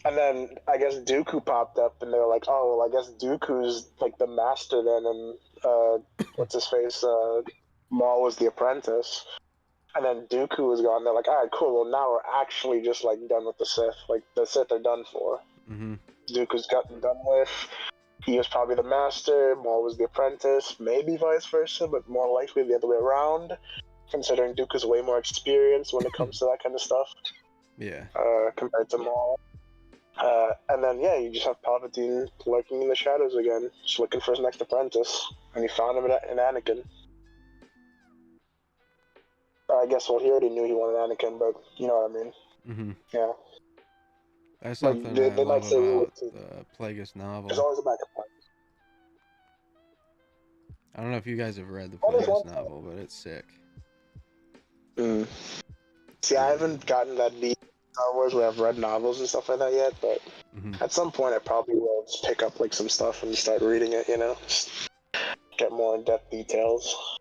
And then I guess Dooku popped up, and they were like, "Oh, well, I guess Dooku's like the master then," and what's his face? Maul was the apprentice. And then Dooku was gone. They're like, all right, cool. Well, now we're actually just like done with the Sith. Like the Sith are done for. Dooku's gotten done with. He was probably the master. Maul was the apprentice. Maybe vice versa, but more likely the other way around. Considering Dooku's way more experienced when it comes to that kind of stuff. Yeah. Compared to Maul. And then yeah, you just have Palpatine lurking in the shadows again, just looking for his next apprentice, and he found him in Anakin. I guess, well, he already knew he wanted Anakin, but you know what I mean. Yeah. That's something I love about the Plagueis novel. There's always a backup plan. I don't know if you guys have read the Plagueis novel, but it's sick. See, I haven't gotten that deep in Star Wars where I've read novels and stuff like that yet, but at some point I probably will just pick up like some stuff and start reading it, you know? Just get more in-depth details.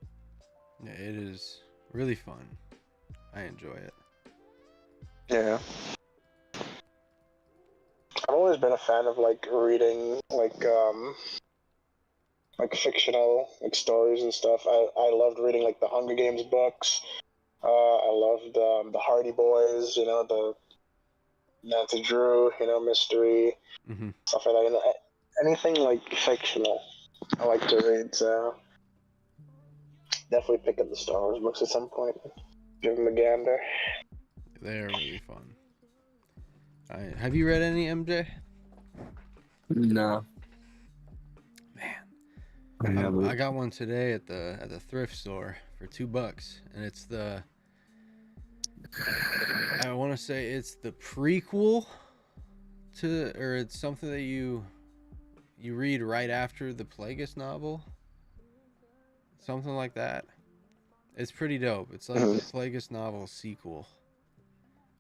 Yeah, it is really fun. I enjoy it. Yeah. I've always been a fan of like reading like fictional like stories and stuff. I loved reading like the Hunger Games books. I loved the Hardy Boys, you know, the Nancy Drew, you know, mystery, stuff like that. You know, anything like fictional, I like to read. So definitely pick up the Star Wars books at some point. Give them a gander. They're really fun. Have you read any, MJ? No. Man, I got one today at the thrift store for $2, and it's I want to say it's the prequel to, or it's something that you read right after the Plagueis novel, something like that. It's pretty dope. It's like the Plagueis novel sequel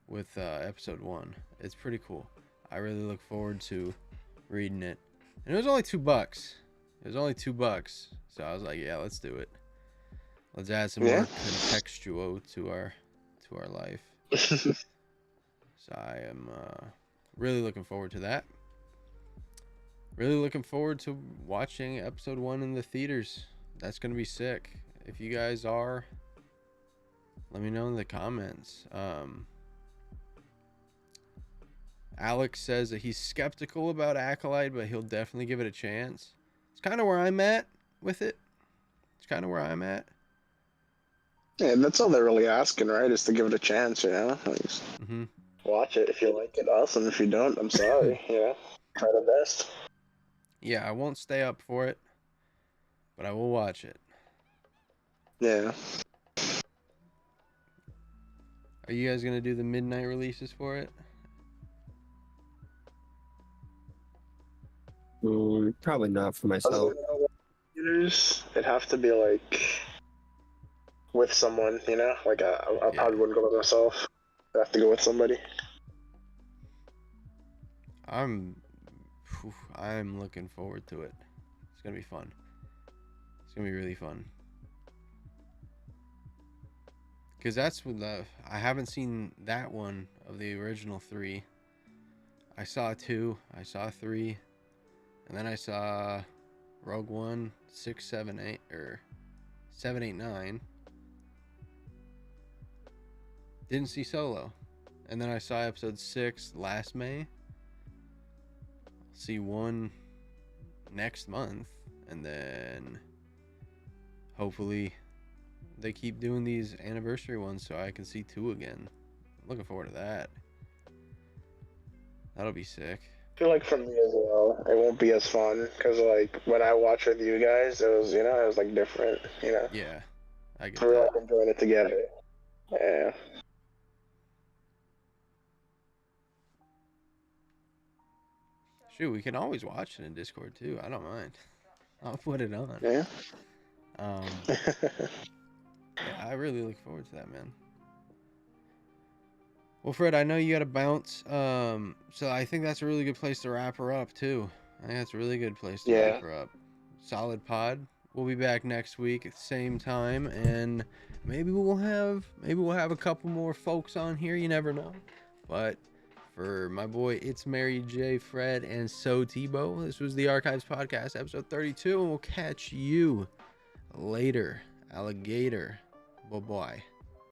with episode 1. It's pretty cool. I really look forward to reading it. And it was only $2. It was only $2. So I was like, yeah, let's do it. Let's add some more contextual to our life. So I am really looking forward to that. Really looking forward to watching episode 1 in the theaters. That's going to be sick. If you guys are, let me know in the comments. Alex says that he's skeptical about Acolyte, but he'll definitely give it a chance. it's kind of where I'm at with it. It's kind of where I'm at. Yeah, that's all they're really asking, right? Is to give it a chance, you know? Like, just Mm-hmm. watch it. If you like it, awesome. If you don't, I'm sorry. You know? Try the best. Yeah, I won't stay up for it, but I will watch it. Yeah. Are you guys gonna do the midnight releases for it? Probably not for myself. It'd have to be like with someone, you know? Like I Yeah. probably wouldn't go by myself. I'd have to go with somebody. I'm looking forward to it. It's gonna be fun. It's gonna be really fun. Because that's what I haven't seen that one of the original 3. I saw 2, I saw 3, and then I saw Rogue One, 6, 7, 8, or 7, 8, 9. Didn't see Solo. And then I saw episode 6 last May. I'll see 1 next month. And then hopefully they keep doing these anniversary ones so I can see 2 again. I'm looking forward to that. That'll be sick. I feel like for me as well, it won't be as fun because like when I watch with you guys, it was it was like different, you know. Yeah, I get We're that. all enjoying it together. Yeah. Shoot, we can always watch it in Discord too. I don't mind. I'll put it on. Yeah. Yeah, I really look forward to that, man. Well, Fred, I know you got to bounce. So I think that's a really good place to wrap her up too. I think that's a really good place to wrap her up. Solid pod. We'll be back next week at the same time, and maybe we'll have a couple more folks on here. You never know. But for my boy, it's Mary J, Fred, and AlsoTeeko. This was the Archives Podcast, episode 32, and we'll catch you later, alligator. Bye bye.